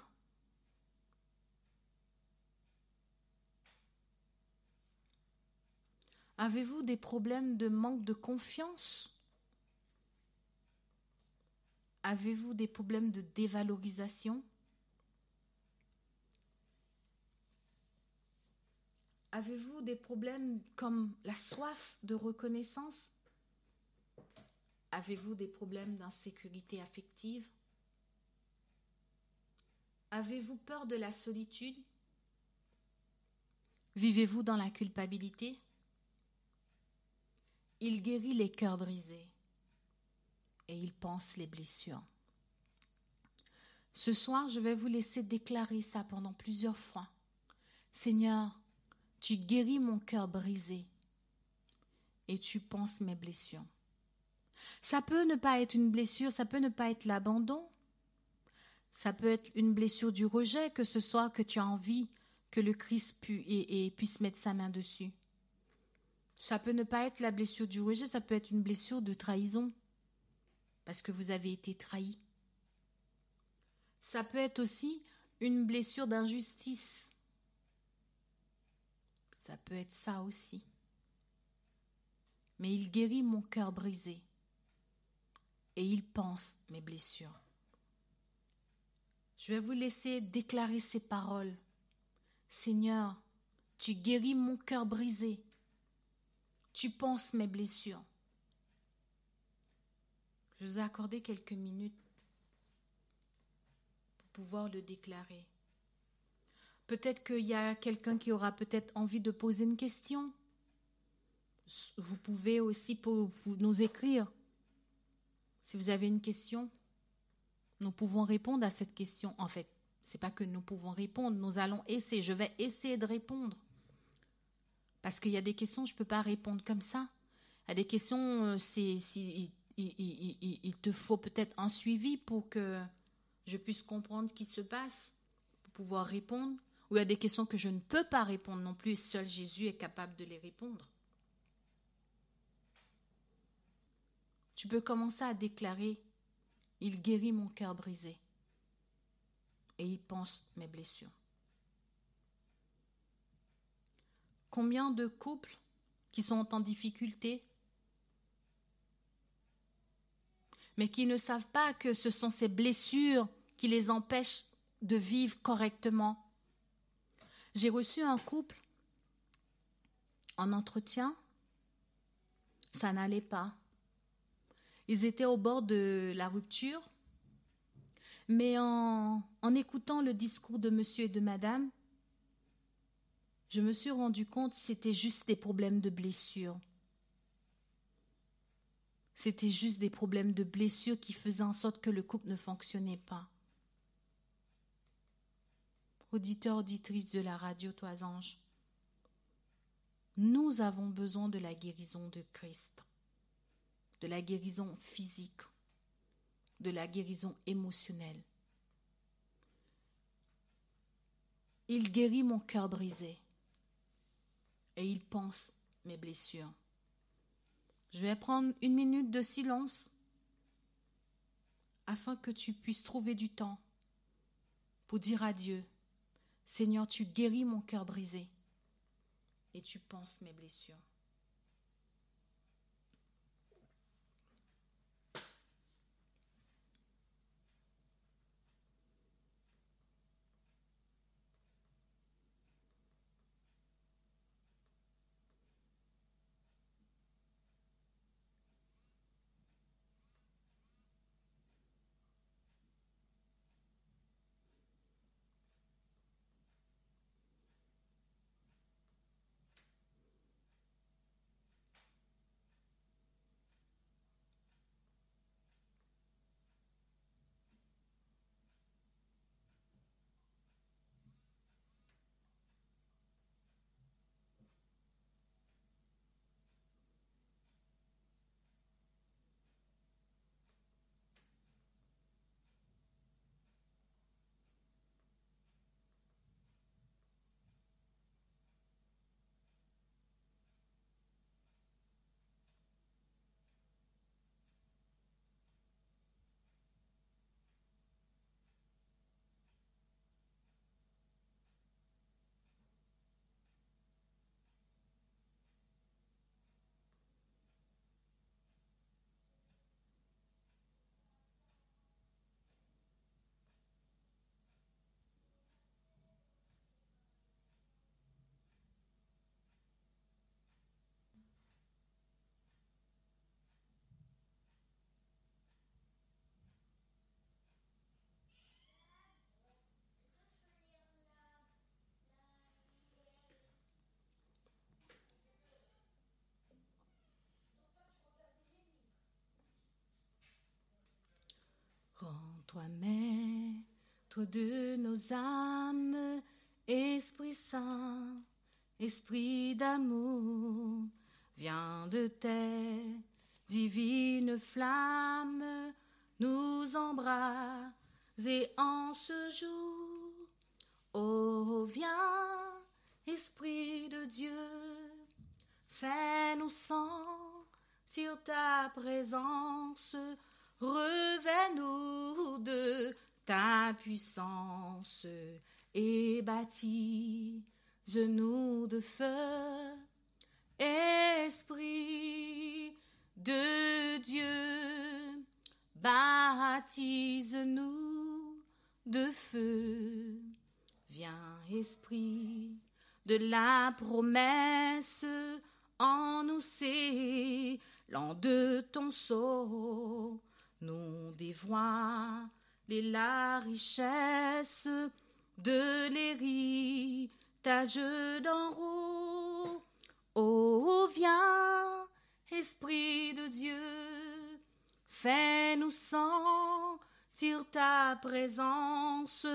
Avez-vous des problèmes de manque de confiance? Avez-vous des problèmes de dévalorisation? Avez-vous des problèmes comme la soif de reconnaissance? Avez-vous des problèmes d'insécurité affective? Avez-vous peur de la solitude? Vivez-vous dans la culpabilité? Il guérit les cœurs brisés et il panse les blessures. Ce soir, je vais vous laisser déclarer ça pendant plusieurs fois. Seigneur, tu guéris mon cœur brisé et tu panses mes blessures. Ça peut ne pas être une blessure, ça peut ne pas être l'abandon. Ça peut être une blessure du rejet, que ce soit que tu as envie que le Christ puisse mettre sa main dessus. Ça peut ne pas être la blessure du rejet, ça peut être une blessure de trahison, parce que vous avez été trahi. Ça peut être aussi une blessure d'injustice. Ça peut être ça aussi. Mais il guérit mon cœur brisé et il panse mes blessures. Je vais vous laisser déclarer ces paroles. Seigneur, tu guéris mon cœur brisé. Tu panses mes blessures. Je vous ai accordé quelques minutes pour pouvoir le déclarer. Peut-être qu'il y a quelqu'un qui aura peut-être envie de poser une question. Vous pouvez aussi nous écrire. Si vous avez une question, nous pouvons répondre à cette question. En fait, ce n'est pas que nous pouvons répondre, nous allons essayer. Je vais essayer de répondre. Parce qu'il y a des questions, je ne peux pas répondre comme ça. Il y a des questions, il te faut peut-être un suivi pour que je puisse comprendre ce qui se passe, pour pouvoir répondre. Ou il y a des questions que je ne peux pas répondre non plus, et seul Jésus est capable de les répondre. Tu peux commencer à déclarer, il guérit mon cœur brisé et il panse mes blessures. Combien de couples qui sont en difficulté, mais qui ne savent pas que ce sont ces blessures qui les empêchent de vivre correctement. J'ai reçu un couple en entretien, ça n'allait pas. Ils étaient au bord de la rupture, mais en écoutant le discours de monsieur et de madame, je me suis rendu compte que c'était juste des problèmes de blessures. C'était juste des problèmes de blessures qui faisaient en sorte que le couple ne fonctionnait pas. Auditeurs, auditrices de la radio Toisange, nous avons besoin de la guérison de Christ, de la guérison physique, de la guérison émotionnelle. Il guérit mon cœur brisé et il panse mes blessures. Je vais prendre 1 minute de silence afin que tu puisses trouver du temps pour dire à Dieu, Seigneur, tu guéris mon cœur brisé et tu panses mes blessures. Toi, maître de nos âmes, Esprit Saint, Esprit d'amour, viens de tes divines flammes, nous embraser en ce jour. Oh, viens, Esprit de Dieu, fais-nous sentir ta présence, revêt-nous de ta puissance et baptise-nous de feu. Esprit de Dieu, baptise-nous de feu. Viens, Esprit de la promesse, en nous scellant de ton sceau, nous dévoile la richesse de l'héritage d'en haut. Oh, viens, Esprit de Dieu, fais-nous sentir ta présence,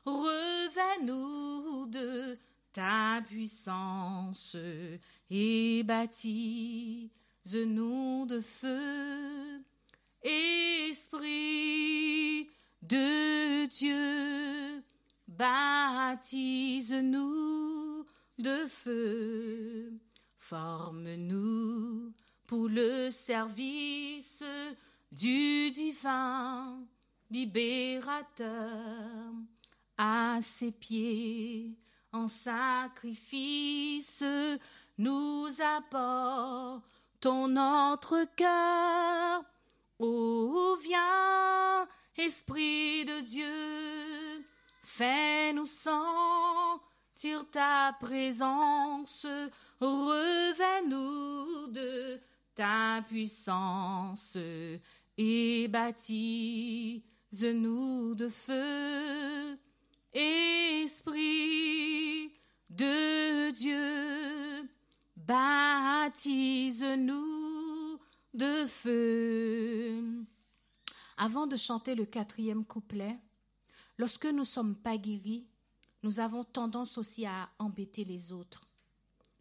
revêt-nous de ta puissance et baptise-nous de feu. Esprit de Dieu, baptise-nous de feu. Forme-nous pour le service du divin libérateur. À ses pieds, en sacrifice, nous apportons notre cœur. Oh, viens, Esprit de Dieu, fais-nous sentir ta présence, revêt-nous de ta puissance et baptise-nous de feu. Esprit de Dieu, baptise-nous de feu. Avant de chanter le 4e couplet, lorsque nous ne sommes pas guéris, nous avons tendance aussi à embêter les autres.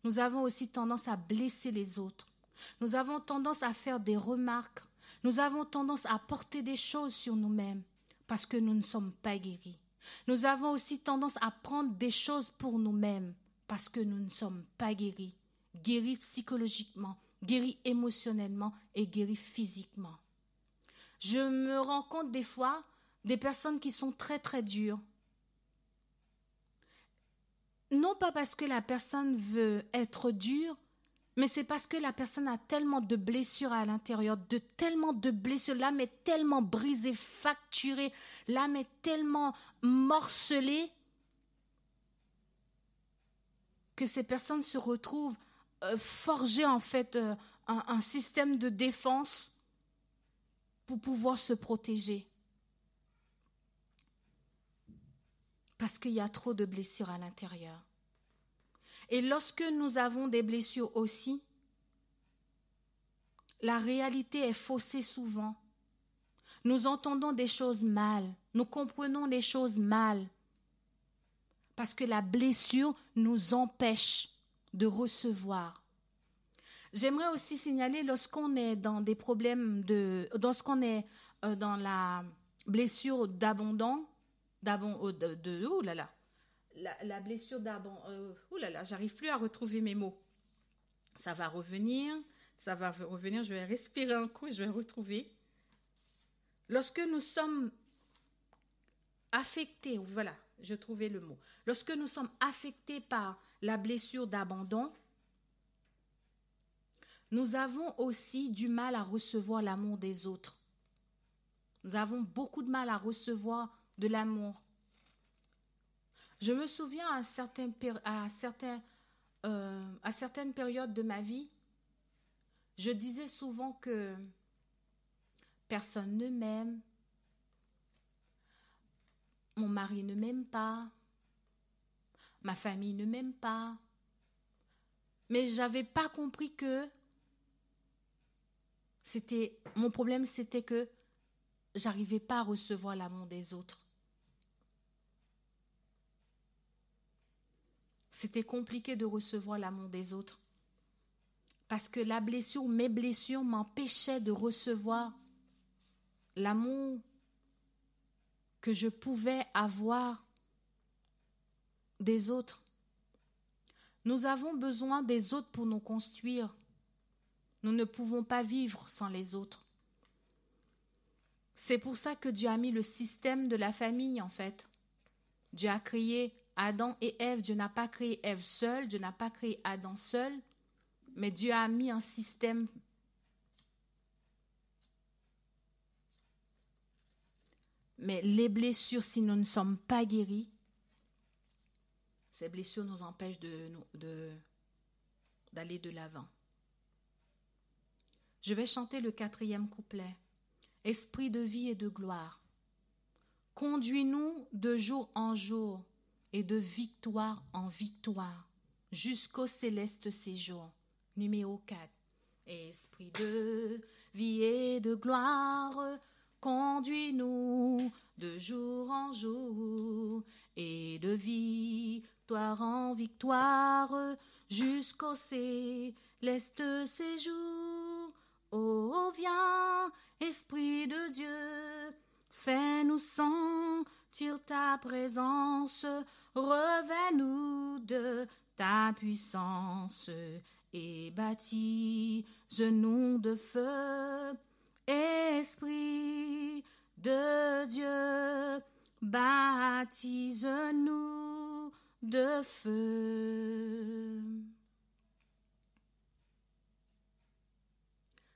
Nous avons aussi tendance à blesser les autres. Nous avons tendance à faire des remarques. Nous avons tendance à porter des choses sur nous-mêmes parce que nous ne sommes pas guéris. Nous avons aussi tendance à prendre des choses pour nous-mêmes parce que nous ne sommes pas guéris. Guéris psychologiquement, guéris émotionnellement et guéris physiquement. Je me rends compte des fois des personnes qui sont très très dures. Non pas parce que la personne veut être dure, mais c'est parce que la personne a tellement de blessures à l'intérieur, tellement de blessures, l'âme est tellement brisée, fracturée, l'âme est tellement morcelée que ces personnes se retrouvent forgées en fait un système de défense pour pouvoir se protéger. Parce qu'il y a trop de blessures à l'intérieur. Et lorsque nous avons des blessures aussi, la réalité est faussée souvent. Nous entendons des choses mal, nous comprenons les choses mal, parce que la blessure nous empêche de recevoir. J'aimerais aussi signaler lorsqu'on est dans des problèmes lorsqu'on est dans la blessure d'abandon, la blessure d'abandon, j'arrive plus à retrouver mes mots. Ça va revenir, je vais respirer un coup, je vais retrouver. Lorsque nous sommes affectés, voilà, je trouvais le mot. Lorsque nous sommes affectés par la blessure d'abandon, nous avons aussi du mal à recevoir l'amour des autres. Nous avons beaucoup de mal à recevoir de l'amour. Je me souviens à certaines périodes de ma vie, je disais souvent que personne ne m'aime, mon mari ne m'aime pas, ma famille ne m'aime pas. Mais je n'avais pas compris que mon problème, c'était que j'arrivais pas à recevoir l'amour des autres. C'était compliqué de recevoir l'amour des autres. Parce que mes blessures m'empêchaient de recevoir l'amour que je pouvais avoir des autres. Nous avons besoin des autres pour nous construire. Nous ne pouvons pas vivre sans les autres. C'est pour ça que Dieu a mis le système de la famille, en fait. Dieu a créé Adam et Ève. Dieu n'a pas créé Ève seule, Dieu n'a pas créé Adam seul, mais Dieu a mis un système. Mais les blessures, si nous ne sommes pas guéris, ces blessures nous empêchent d'aller de l'avant. Je vais chanter le 4e couplet. Esprit de vie et de gloire, conduis-nous de jour en jour et de victoire en victoire jusqu'au céleste séjour. Numéro 4. Esprit de vie et de gloire, conduis-nous de jour en jour et de victoire en victoire jusqu'au céleste séjour. Oh, viens, Esprit de Dieu, fais-nous sentir ta présence, revêt-nous de ta puissance et baptise-nous de feu. Esprit de Dieu, baptise-nous de feu.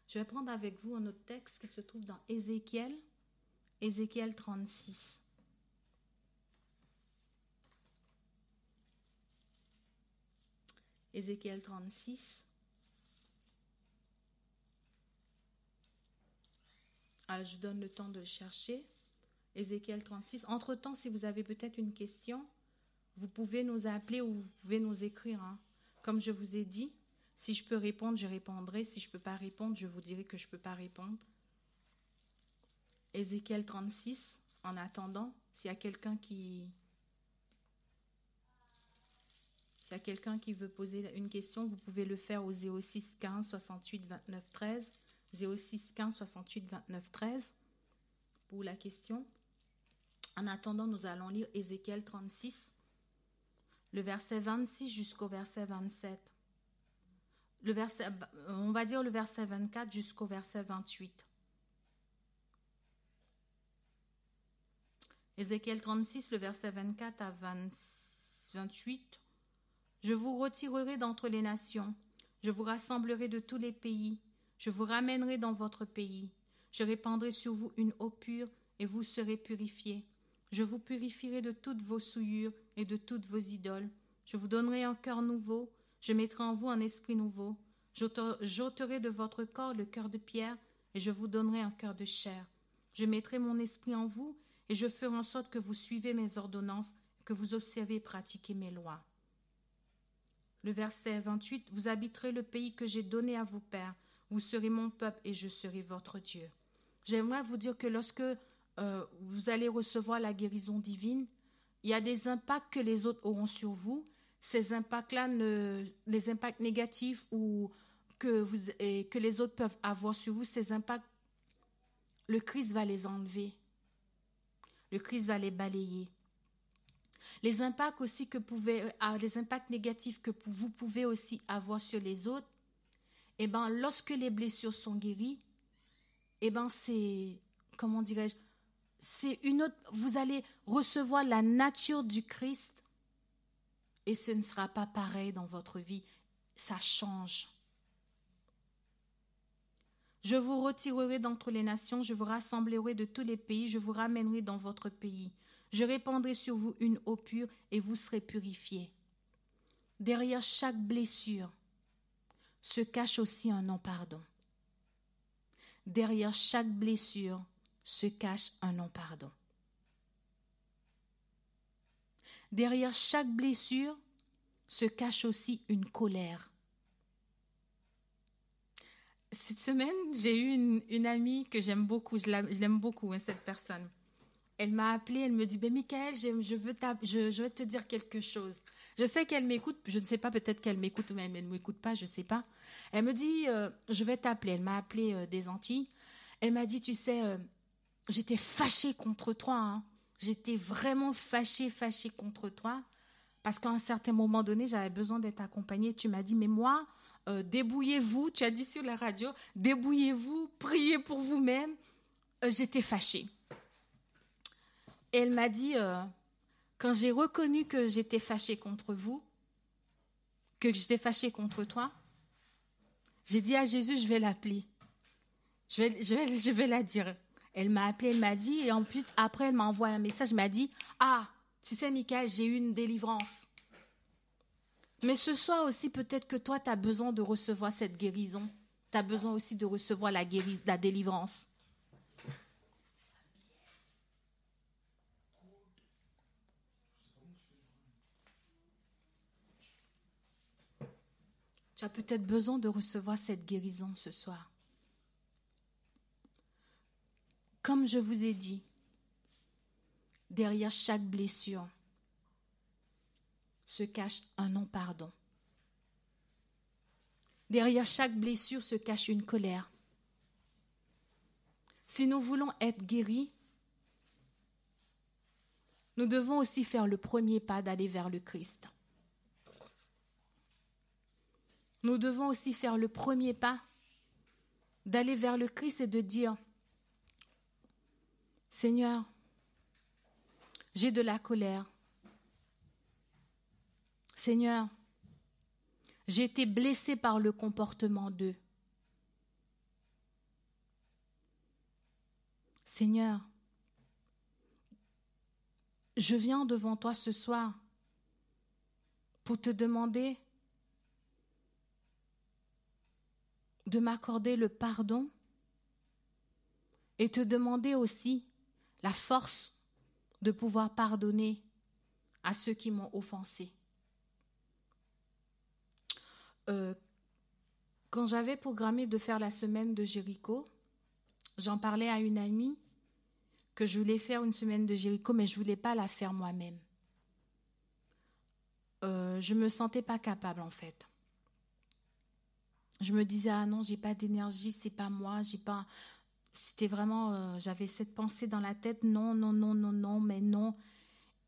Je vais prendre avec vous un autre texte qui se trouve dans Ézéchiel 36. Ézéchiel 36. Alors, je vous donne le temps de le chercher. Ézéchiel 36. Entre-temps, si vous avez peut-être une question, vous pouvez nous appeler ou vous pouvez nous écrire. Comme je vous ai dit, si je peux répondre, je répondrai. Si je ne peux pas répondre, je vous dirai que je ne peux pas répondre. Ézéchiel 36. En attendant, s'il y a quelqu'un qui veut poser une question, vous pouvez le faire au 06 15 68 29 13. 06 15 68 29 13 pour la question. En attendant, nous allons lire Ézéchiel 36, le verset 26 jusqu'au verset 27. On va dire le verset 24 jusqu'au verset 28. Ézéchiel 36, le verset 24 à 28. Je vous retirerai d'entre les nations, je vous rassemblerai de tous les pays, je vous ramènerai dans votre pays. Je répandrai sur vous une eau pure et vous serez purifiés. Je vous purifierai de toutes vos souillures et de toutes vos idoles. Je vous donnerai un cœur nouveau, je mettrai en vous un esprit nouveau. J'ôterai de votre corps le cœur de pierre et je vous donnerai un cœur de chair. Je mettrai mon esprit en vous et je ferai en sorte que vous suivez mes ordonnances, que vous observez et pratiquez mes lois. Le verset 28, vous habiterez le pays que j'ai donné à vos pères. Vous serez mon peuple et je serai votre Dieu. J'aimerais vous dire que lorsque vous allez recevoir la guérison divine, il y a des impacts que les autres auront sur vous. Ces impacts-là, les impacts négatifs ou que les autres peuvent avoir sur vous, ces impacts, le Christ va les enlever. Le Christ va les balayer. Les impacts aussi les impacts négatifs que vous pouvez aussi avoir sur les autres, lorsque les blessures sont guéries, c'est, comment dirais-je, c'est une autre, vous allez recevoir la nature du Christ et ce ne sera pas pareil dans votre vie. Ça change. Je vous retirerai d'entre les nations, je vous rassemblerai de tous les pays, je vous ramènerai dans votre pays. Je répandrai sur vous une eau pure et vous serez purifiés. Derrière chaque blessure se cache aussi un non-pardon. Derrière chaque blessure se cache un non-pardon. Derrière chaque blessure se cache aussi une colère. cette semaine, j'ai eu une amie que j'aime beaucoup. Je l'aime beaucoup, hein, cette personne. Elle m'a appelée, elle me dit, ben Michael, je veux te dire quelque chose. Je sais qu'elle m'écoute, je ne sais pas, peut-être qu'elle m'écoute ou même elle ne m'écoute pas, je ne sais pas. Elle me dit, je vais t'appeler. Elle m'a appelée des Antilles. Elle m'a dit, tu sais, j'étais fâchée contre toi. Hein. J'étais vraiment fâchée contre toi. Parce qu'à un certain moment donné, j'avais besoin d'être accompagnée. Tu m'as dit, mais moi, débrouillez-vous. Tu as dit sur la radio, débrouillez-vous, priez pour vous-même. J'étais fâchée. Et elle m'a dit, quand j'ai reconnu que j'étais fâchée contre vous, que j'étais fâchée contre toi, j'ai dit à Jésus, je vais l'appeler. Je vais la dire. Elle m'a appelée, elle m'a dit, et en plus, après, elle m'a envoyé un message, elle m'a dit, ah, tu sais, Michael, j'ai eu une délivrance. Mais ce soir aussi, peut-être que toi, tu as besoin de recevoir cette guérison. Tu as besoin aussi de recevoir la délivrance. Tu as peut-être besoin de recevoir cette guérison ce soir. Comme je vous ai dit, derrière chaque blessure se cache un non-pardon. Derrière chaque blessure se cache une colère. Si nous voulons être guéris, nous devons aussi faire le premier pas d'aller vers le Christ. Nous devons aussi faire le premier pas d'aller vers le Christ et de dire, Seigneur, j'ai de la colère. Seigneur, j'ai été blessée par le comportement d'eux. Seigneur, je viens devant toi ce soir pour te demander de m'accorder le pardon et te demander aussi la force de pouvoir pardonner à ceux qui m'ont offensé. Quand j'avais programmé de faire la semaine de Jéricho, j'en parlais à une amie que je voulais faire une semaine de Jéricho, mais je ne voulais pas la faire moi-même. Je ne me sentais pas capable en fait. Je me disais, ah non, j'ai pas d'énergie, c'est pas moi, j'ai pas... C'était vraiment, j'avais cette pensée dans la tête, non, mais non.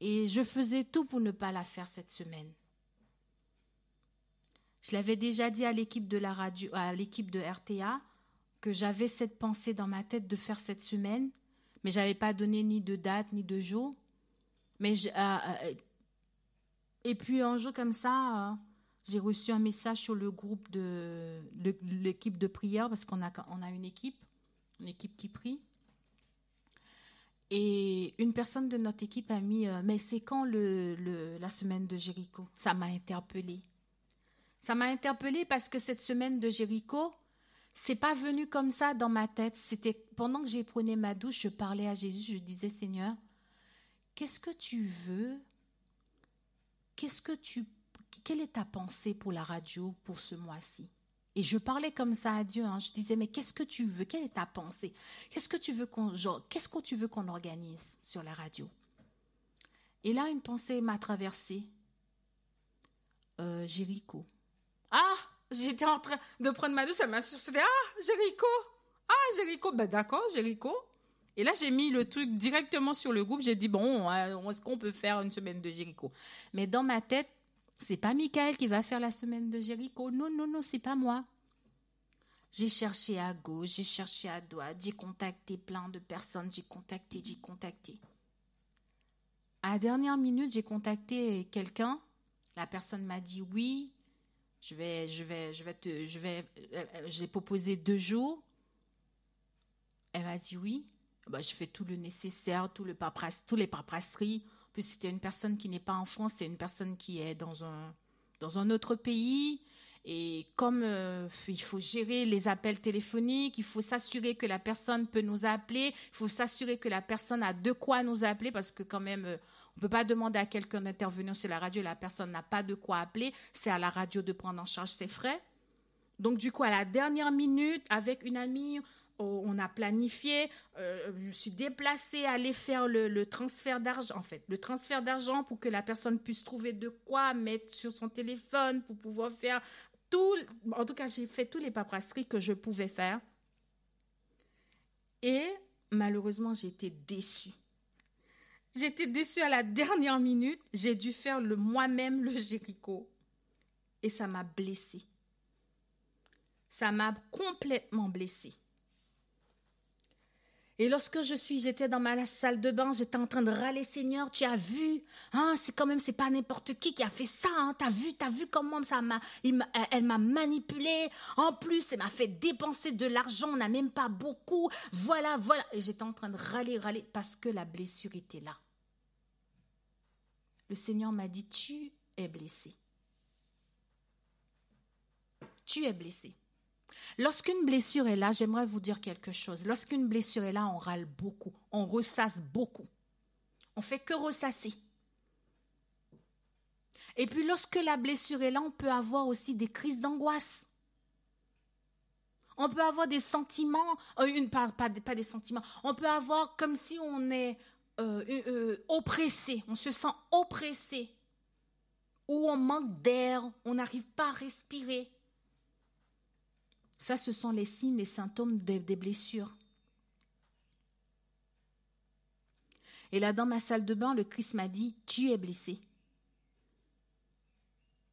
Et je faisais tout pour ne pas la faire cette semaine. Je l'avais déjà dit à l'équipe de la radio, à l'équipe de RTA, que j'avais cette pensée dans ma tête de faire cette semaine, mais je n'avais pas donné ni de date, ni de jour. Et puis un jour comme ça... j'ai reçu un message sur le groupe de l'équipe de prière, parce qu'on a une équipe qui prie. Et une personne de notre équipe a mis « Mais c'est quand la semaine de Jéricho ?» Ça m'a interpellée. Ça m'a interpellée parce que cette semaine de Jéricho, c'est pas venu comme ça dans ma tête. C'était pendant que j'ai prenais ma douche, je parlais à Jésus, je disais « Seigneur, qu'est-ce que tu veux ? Quelle est ta pensée pour la radio pour ce mois-ci ?» Et je parlais comme ça à Dieu. Je disais, mais qu'est-ce que tu veux ? Quelle est ta pensée ? Qu'est-ce que tu veux qu'on organise sur la radio ? Et là, une pensée m'a traversée. Jéricho. Ah, j'étais en train de prendre ma douche, ça m'a sursauté. Ah, Jéricho. Ben d'accord, Jéricho. Et là, j'ai mis le truc directement sur le groupe. J'ai dit, bon, est-ce qu'on peut faire une semaine de Jéricho ? Mais dans ma tête, c'est pas Michael qui va faire la semaine de Jéricho. Non, c'est pas moi. J'ai cherché à gauche, j'ai cherché à droite, j'ai contacté plein de personnes, j'ai contacté. À la dernière minute, j'ai contacté quelqu'un. La personne m'a dit oui, j'ai proposé 2 jours. Elle m'a dit oui. Je fais tout le nécessaire, toutes les paperasseries. En plus, c'était une personne qui n'est pas en France, c'est une personne qui est dans un autre pays. Et comme il faut gérer les appels téléphoniques, il faut s'assurer que la personne peut nous appeler, il faut s'assurer que la personne a de quoi nous appeler, parce que quand même, on ne peut pas demander à quelqu'un d'intervenir sur la radio, la personne n'a pas de quoi appeler, c'est à la radio de prendre en charge ses frais. Donc, du coup, à la dernière minute, avec une amie, on a planifié, je me suis déplacée, aller faire le transfert d'argent, en fait, le transfert d'argent pour que la personne puisse trouver de quoi mettre sur son téléphone pour pouvoir faire tout. En tout cas, j'ai fait toutes les paperasseries que je pouvais faire. Et malheureusement, j'ai été déçue. J'étais déçue à la dernière minute. J'ai dû faire moi-même le Jéricho. Et ça m'a blessée. Ça m'a complètement blessée. Et lorsque j'étais dans ma salle de bain, j'étais en train de râler, Seigneur, tu as vu, hein, c'est pas n'importe qui a fait ça, hein, t'as vu comment elle m'a manipulée, en plus, elle m'a fait dépenser de l'argent, on n'a même pas beaucoup, voilà. Et j'étais en train de râler, parce que la blessure était là. Le Seigneur m'a dit, tu es blessé. Tu es blessé. Lorsqu'une blessure est là, j'aimerais vous dire quelque chose. Lorsqu'une blessure est là, on râle beaucoup, on ressasse beaucoup. On fait que ressasser. Et puis lorsque la blessure est là, on peut avoir aussi des crises d'angoisse. On peut avoir des sentiments, pas des sentiments, on peut avoir comme si on est oppressé, on se sent oppressé, ou on manque d'air, on n'arrive pas à respirer. Ça, ce sont les signes, les symptômes des blessures. Et là, dans ma salle de bain, le Christ m'a dit, tu es blessé.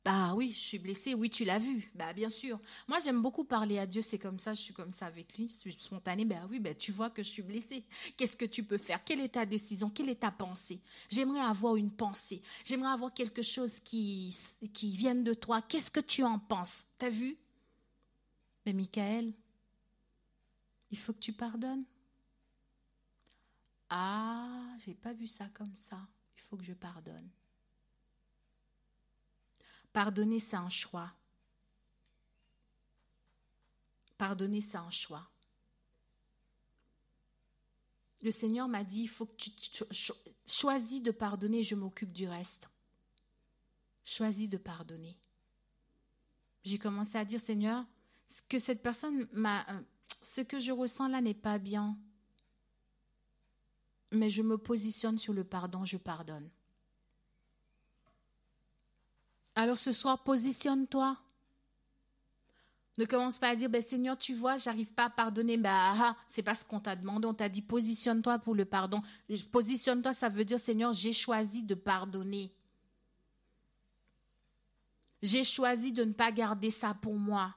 Bah oui, je suis blessée. Oui, tu l'as vu. Bah bien sûr. Moi, j'aime beaucoup parler à Dieu. C'est comme ça, je suis comme ça avec lui. Je suis spontanée. Bah oui, bah tu vois que je suis blessée. Qu'est-ce que tu peux faire? Quelle est ta décision? Quelle est ta pensée? J'aimerais avoir une pensée. J'aimerais avoir quelque chose qui vienne de toi. Qu'est-ce que tu en penses? T'as vu? Mais Michael, il faut que tu pardonnes. Ah, j'ai pas vu ça comme ça. Il faut que je pardonne. Pardonner, c'est un choix. Pardonner, c'est un choix. Le Seigneur m'a dit, il faut que tu choisis de pardonner, je m'occupe du reste. Choisis de pardonner. J'ai commencé à dire, Seigneur, que cette personne ce que je ressens là n'est pas bien. Mais je me positionne sur le pardon, je pardonne. Alors ce soir, positionne-toi. Ne commence pas à dire, Seigneur, tu vois, j'arrive pas à pardonner. C'est pas ce qu'on t'a demandé. On t'a dit, positionne-toi pour le pardon. Positionne-toi, ça veut dire, Seigneur, j'ai choisi de pardonner. J'ai choisi de ne pas garder ça pour moi.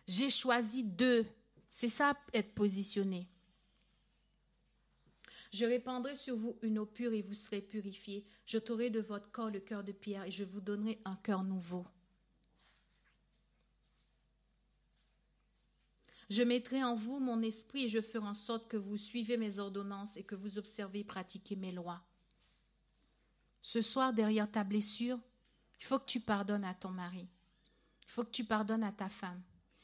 J'ai choisi de. C'est ça, être positionné. Je répandrai sur vous une eau pure et vous serez purifiés. J'ôterai de votre corps le cœur de pierre et je vous donnerai un cœur nouveau. Je mettrai en vous mon esprit et je ferai en sorte que vous suivez mes ordonnances et que vous observez et pratiquez mes lois. Ce soir, derrière ta blessure, il faut que tu pardonnes à ton mari. Il faut que tu pardonnes à ta femme.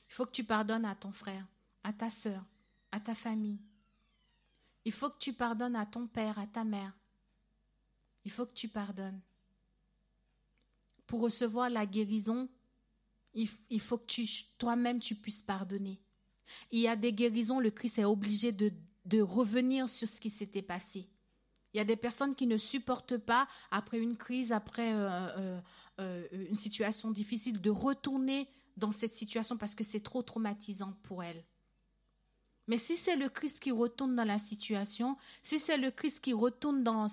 Il faut que tu pardonnes à ton frère, à ta sœur, à ta famille. Il faut que tu pardonnes à ton père, à ta mère. Il faut que tu pardonnes. Pour recevoir la guérison, il faut que toi-même tu puisses pardonner. Il y a des guérisons, le Christ est obligé de revenir sur ce qui s'était passé. Il y a des personnes qui ne supportent pas, après une crise, après une situation difficile, de retourner dans cette situation parce que c'est trop traumatisant pour elles. Mais si c'est le Christ qui retourne dans la situation, si c'est le Christ qui retourne dans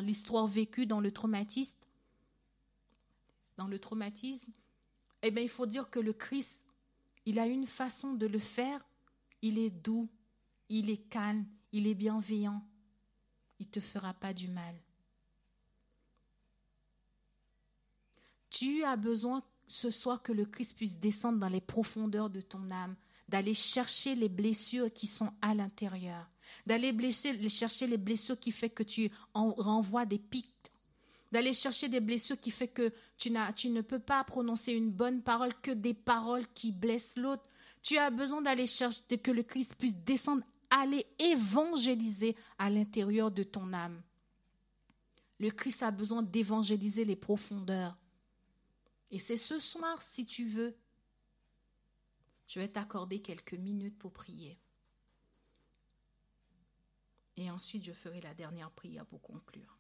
l'histoire vécue, dans le traumatisme, eh bien, il faut dire que le Christ, il a une façon de le faire. Il est doux, il est calme, il est bienveillant. Il ne te fera pas du mal. Tu as besoin ce soir que le Christ puisse descendre dans les profondeurs de ton âme, d'aller chercher les blessures qui sont à l'intérieur, d'aller chercher les blessures qui font que tu renvoies des pics, d'aller chercher des blessures qui font que tu ne peux pas prononcer une bonne parole, que des paroles qui blessent l'autre. Tu as besoin d'aller chercher, que le Christ puisse descendre, aller évangéliser à l'intérieur de ton âme. Le Christ a besoin d'évangéliser les profondeurs. Et c'est ce soir, si tu veux, Je vais t'accorder quelques minutes pour prier. Et ensuite, je ferai la dernière prière pour conclure.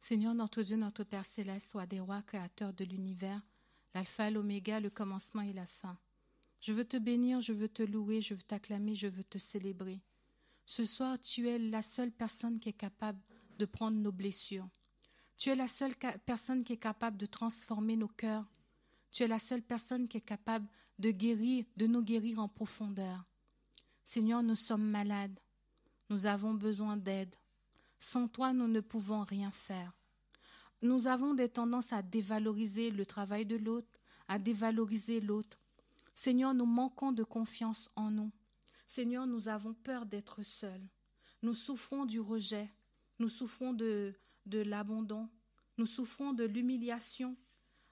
Seigneur, notre Dieu, notre Père céleste, soit des rois créateurs de l'univers, l'alpha, l'oméga, le commencement et la fin. Je veux te bénir, je veux te louer, je veux t'acclamer, je veux te célébrer. Ce soir, tu es la seule personne qui est capable de prendre nos blessures. Tu es la seule personne qui est capable de transformer nos cœurs. Tu es la seule personne qui est capable de guérir, de nous guérir en profondeur. Seigneur, nous sommes malades. Nous avons besoin d'aide. Sans toi, nous ne pouvons rien faire. Nous avons des tendances à dévaloriser le travail de l'autre, à dévaloriser l'autre. Seigneur, nous manquons de confiance en nous. Seigneur, nous avons peur d'être seuls. Nous souffrons du rejet. Nous souffrons de l'abandon. Nous souffrons de l'humiliation.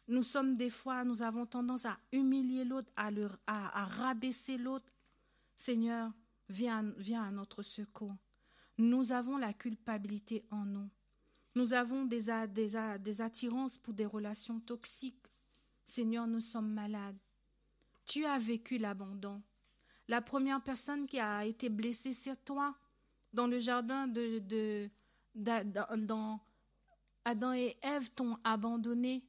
Nous avons tendance à humilier l'autre, à rabaisser l'autre. Seigneur, viens à notre secours. Nous avons la culpabilité en nous. Nous avons des attirances pour des relations toxiques. Seigneur, nous sommes malades. Tu as vécu l'abandon. La première personne qui a été blessée, c'est toi. Dans le jardin Adam et Ève t'ont abandonné.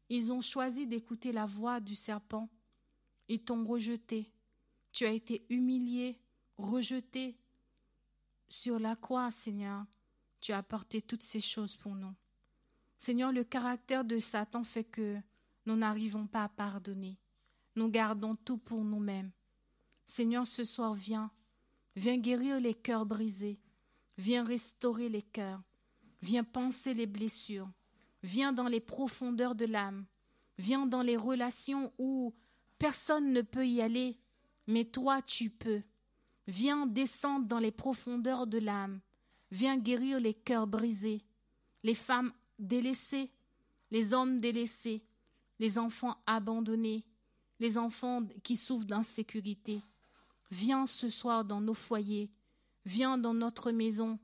Ils ont choisi d'écouter la voix du serpent. Ils t'ont rejeté. Tu as été humilié, rejeté. Sur la croix, Seigneur, tu as apporté toutes ces choses pour nous. Seigneur, le caractère de Satan fait que nous n'arrivons pas à pardonner. Nous gardons tout pour nous-mêmes. Seigneur, ce soir, viens guérir les cœurs brisés. Viens restaurer les cœurs. Viens panser les blessures. Viens dans les profondeurs de l'âme. Viens dans les relations où personne ne peut y aller, mais toi tu peux. Viens descendre dans les profondeurs de l'âme. Viens guérir les cœurs brisés, les femmes délaissées, les hommes délaissés, les enfants abandonnés, les enfants qui souffrent d'insécurité. Viens ce soir dans nos foyers, viens dans notre maison,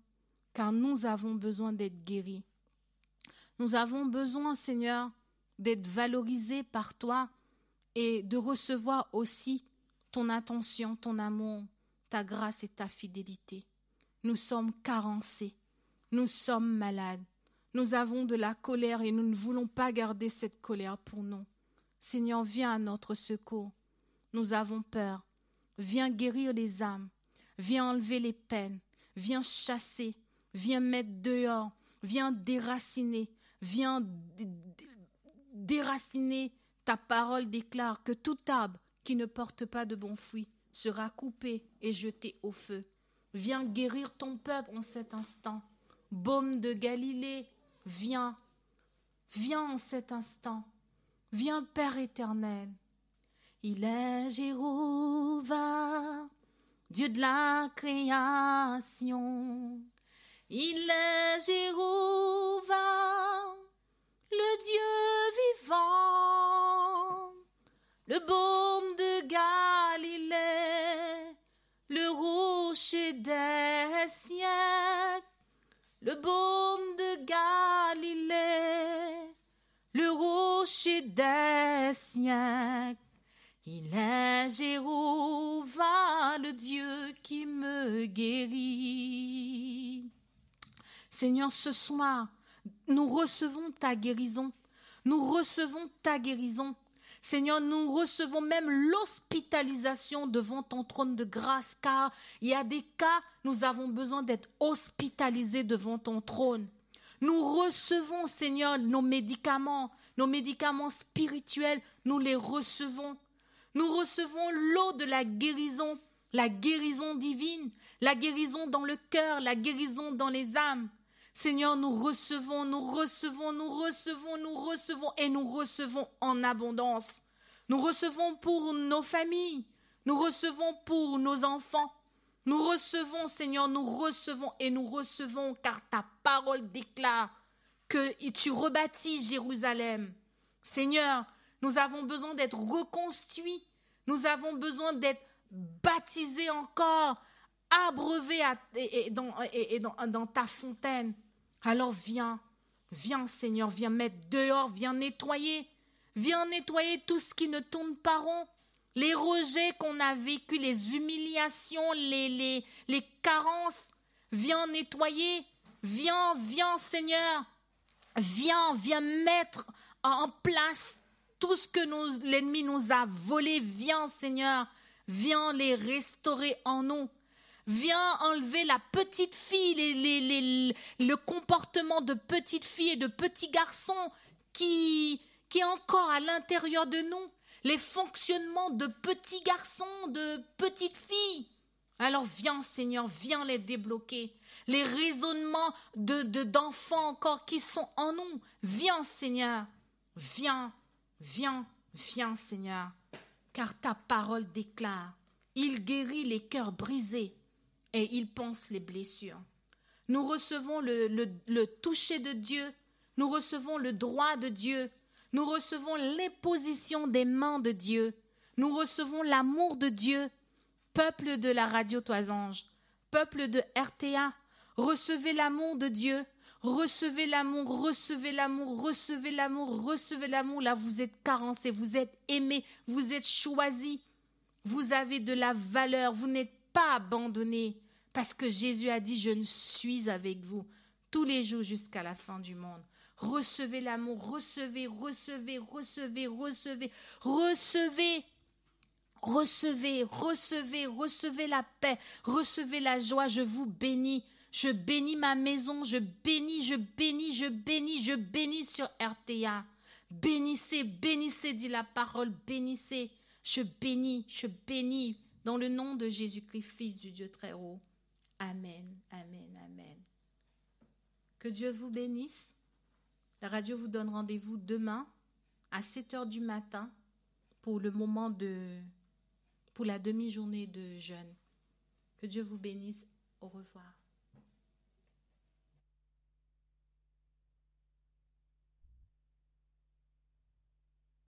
car nous avons besoin d'être guéris. Nous avons besoin, Seigneur, d'être valorisés par toi et de recevoir aussi ton attention, ton amour, ta grâce et ta fidélité. Nous sommes carencés, nous sommes malades, nous avons de la colère et nous ne voulons pas garder cette colère pour nous. Seigneur, viens à notre secours. Nous avons peur. Viens guérir les âmes, viens enlever les peines, viens chasser, viens mettre dehors, viens déraciner, viens déraciner. Ta parole déclare que tout arbre qui ne porte pas de bons fruits sera coupé et jeté au feu. Viens guérir ton peuple en cet instant. Baume de Galilée, viens, viens en cet instant. Viens, Père éternel. Il est Jéhovah, Dieu de la création. Il est Jéhovah, le Dieu vivant, le baume de Galilée, le rocher des siècles, le baume de Galilée, le rocher des siècles. Il est Jéhovah, le Dieu qui me guérit. Seigneur, ce soir, nous recevons ta guérison. Nous recevons ta guérison. Seigneur, nous recevons même l'hospitalisation devant ton trône de grâce, car il y a des cas, nous avons besoin d'être hospitalisés devant ton trône. Nous recevons, Seigneur, nos médicaments spirituels, nous les recevons. Nous recevons l'eau de la guérison divine, la guérison dans le cœur, la guérison dans les âmes. Seigneur, nous recevons et nous recevons en abondance. Nous recevons pour nos familles, nous recevons pour nos enfants. Nous recevons, Seigneur, nous recevons, car ta parole déclare que tu rebâtis Jérusalem. Seigneur, nous avons besoin d'être reconstruits. Nous avons besoin d'être baptisés encore, abreuvés dans ta fontaine. Alors viens, Seigneur, viens mettre dehors, viens nettoyer tout ce qui ne tourne pas rond. Les rejets qu'on a vécus, les humiliations, les carences, viens nettoyer. Viens, Seigneur. Viens mettre en place tout ce que l'ennemi nous a volé. Viens, Seigneur. Viens les restaurer en nous. Viens enlever la petite fille, le comportement de petite fille et de petit garçon qui est encore à l'intérieur de nous. Les fonctionnements de petits garçons, de petites filles. Alors viens, Seigneur, viens les débloquer. Les raisonnements d'enfants encore qui sont en nous. Viens, Seigneur. Viens, Seigneur. Car ta parole déclare, il guérit les cœurs brisés et il panse les blessures. Nous recevons le toucher de Dieu. Nous recevons le droit de Dieu. Nous recevons l'imposition des mains de Dieu. Nous recevons l'amour de Dieu. Peuple de la radio Toisange, peuple de RTA, recevez l'amour de Dieu. Recevez l'amour, recevez l'amour, recevez l'amour, recevez l'amour. Là, vous êtes carencés, vous êtes aimés, vous êtes choisis. Vous avez de la valeur, vous n'êtes pas abandonnés. Parce que Jésus a dit, je ne suis avec vous tous les jours jusqu'à la fin du monde. Recevez l'amour, recevez la paix, recevez la joie. Je vous bénis. Je bénis ma maison, je bénis sur RTA. Bénissez, dit la parole, bénissez. Je bénis dans le nom de Jésus-Christ, Fils du Dieu très haut. Amen, amen, amen. Que Dieu vous bénisse. La radio vous donne rendez-vous demain à 7 heures du matin pour la demi-journée de jeûne. Que Dieu vous bénisse. Au revoir.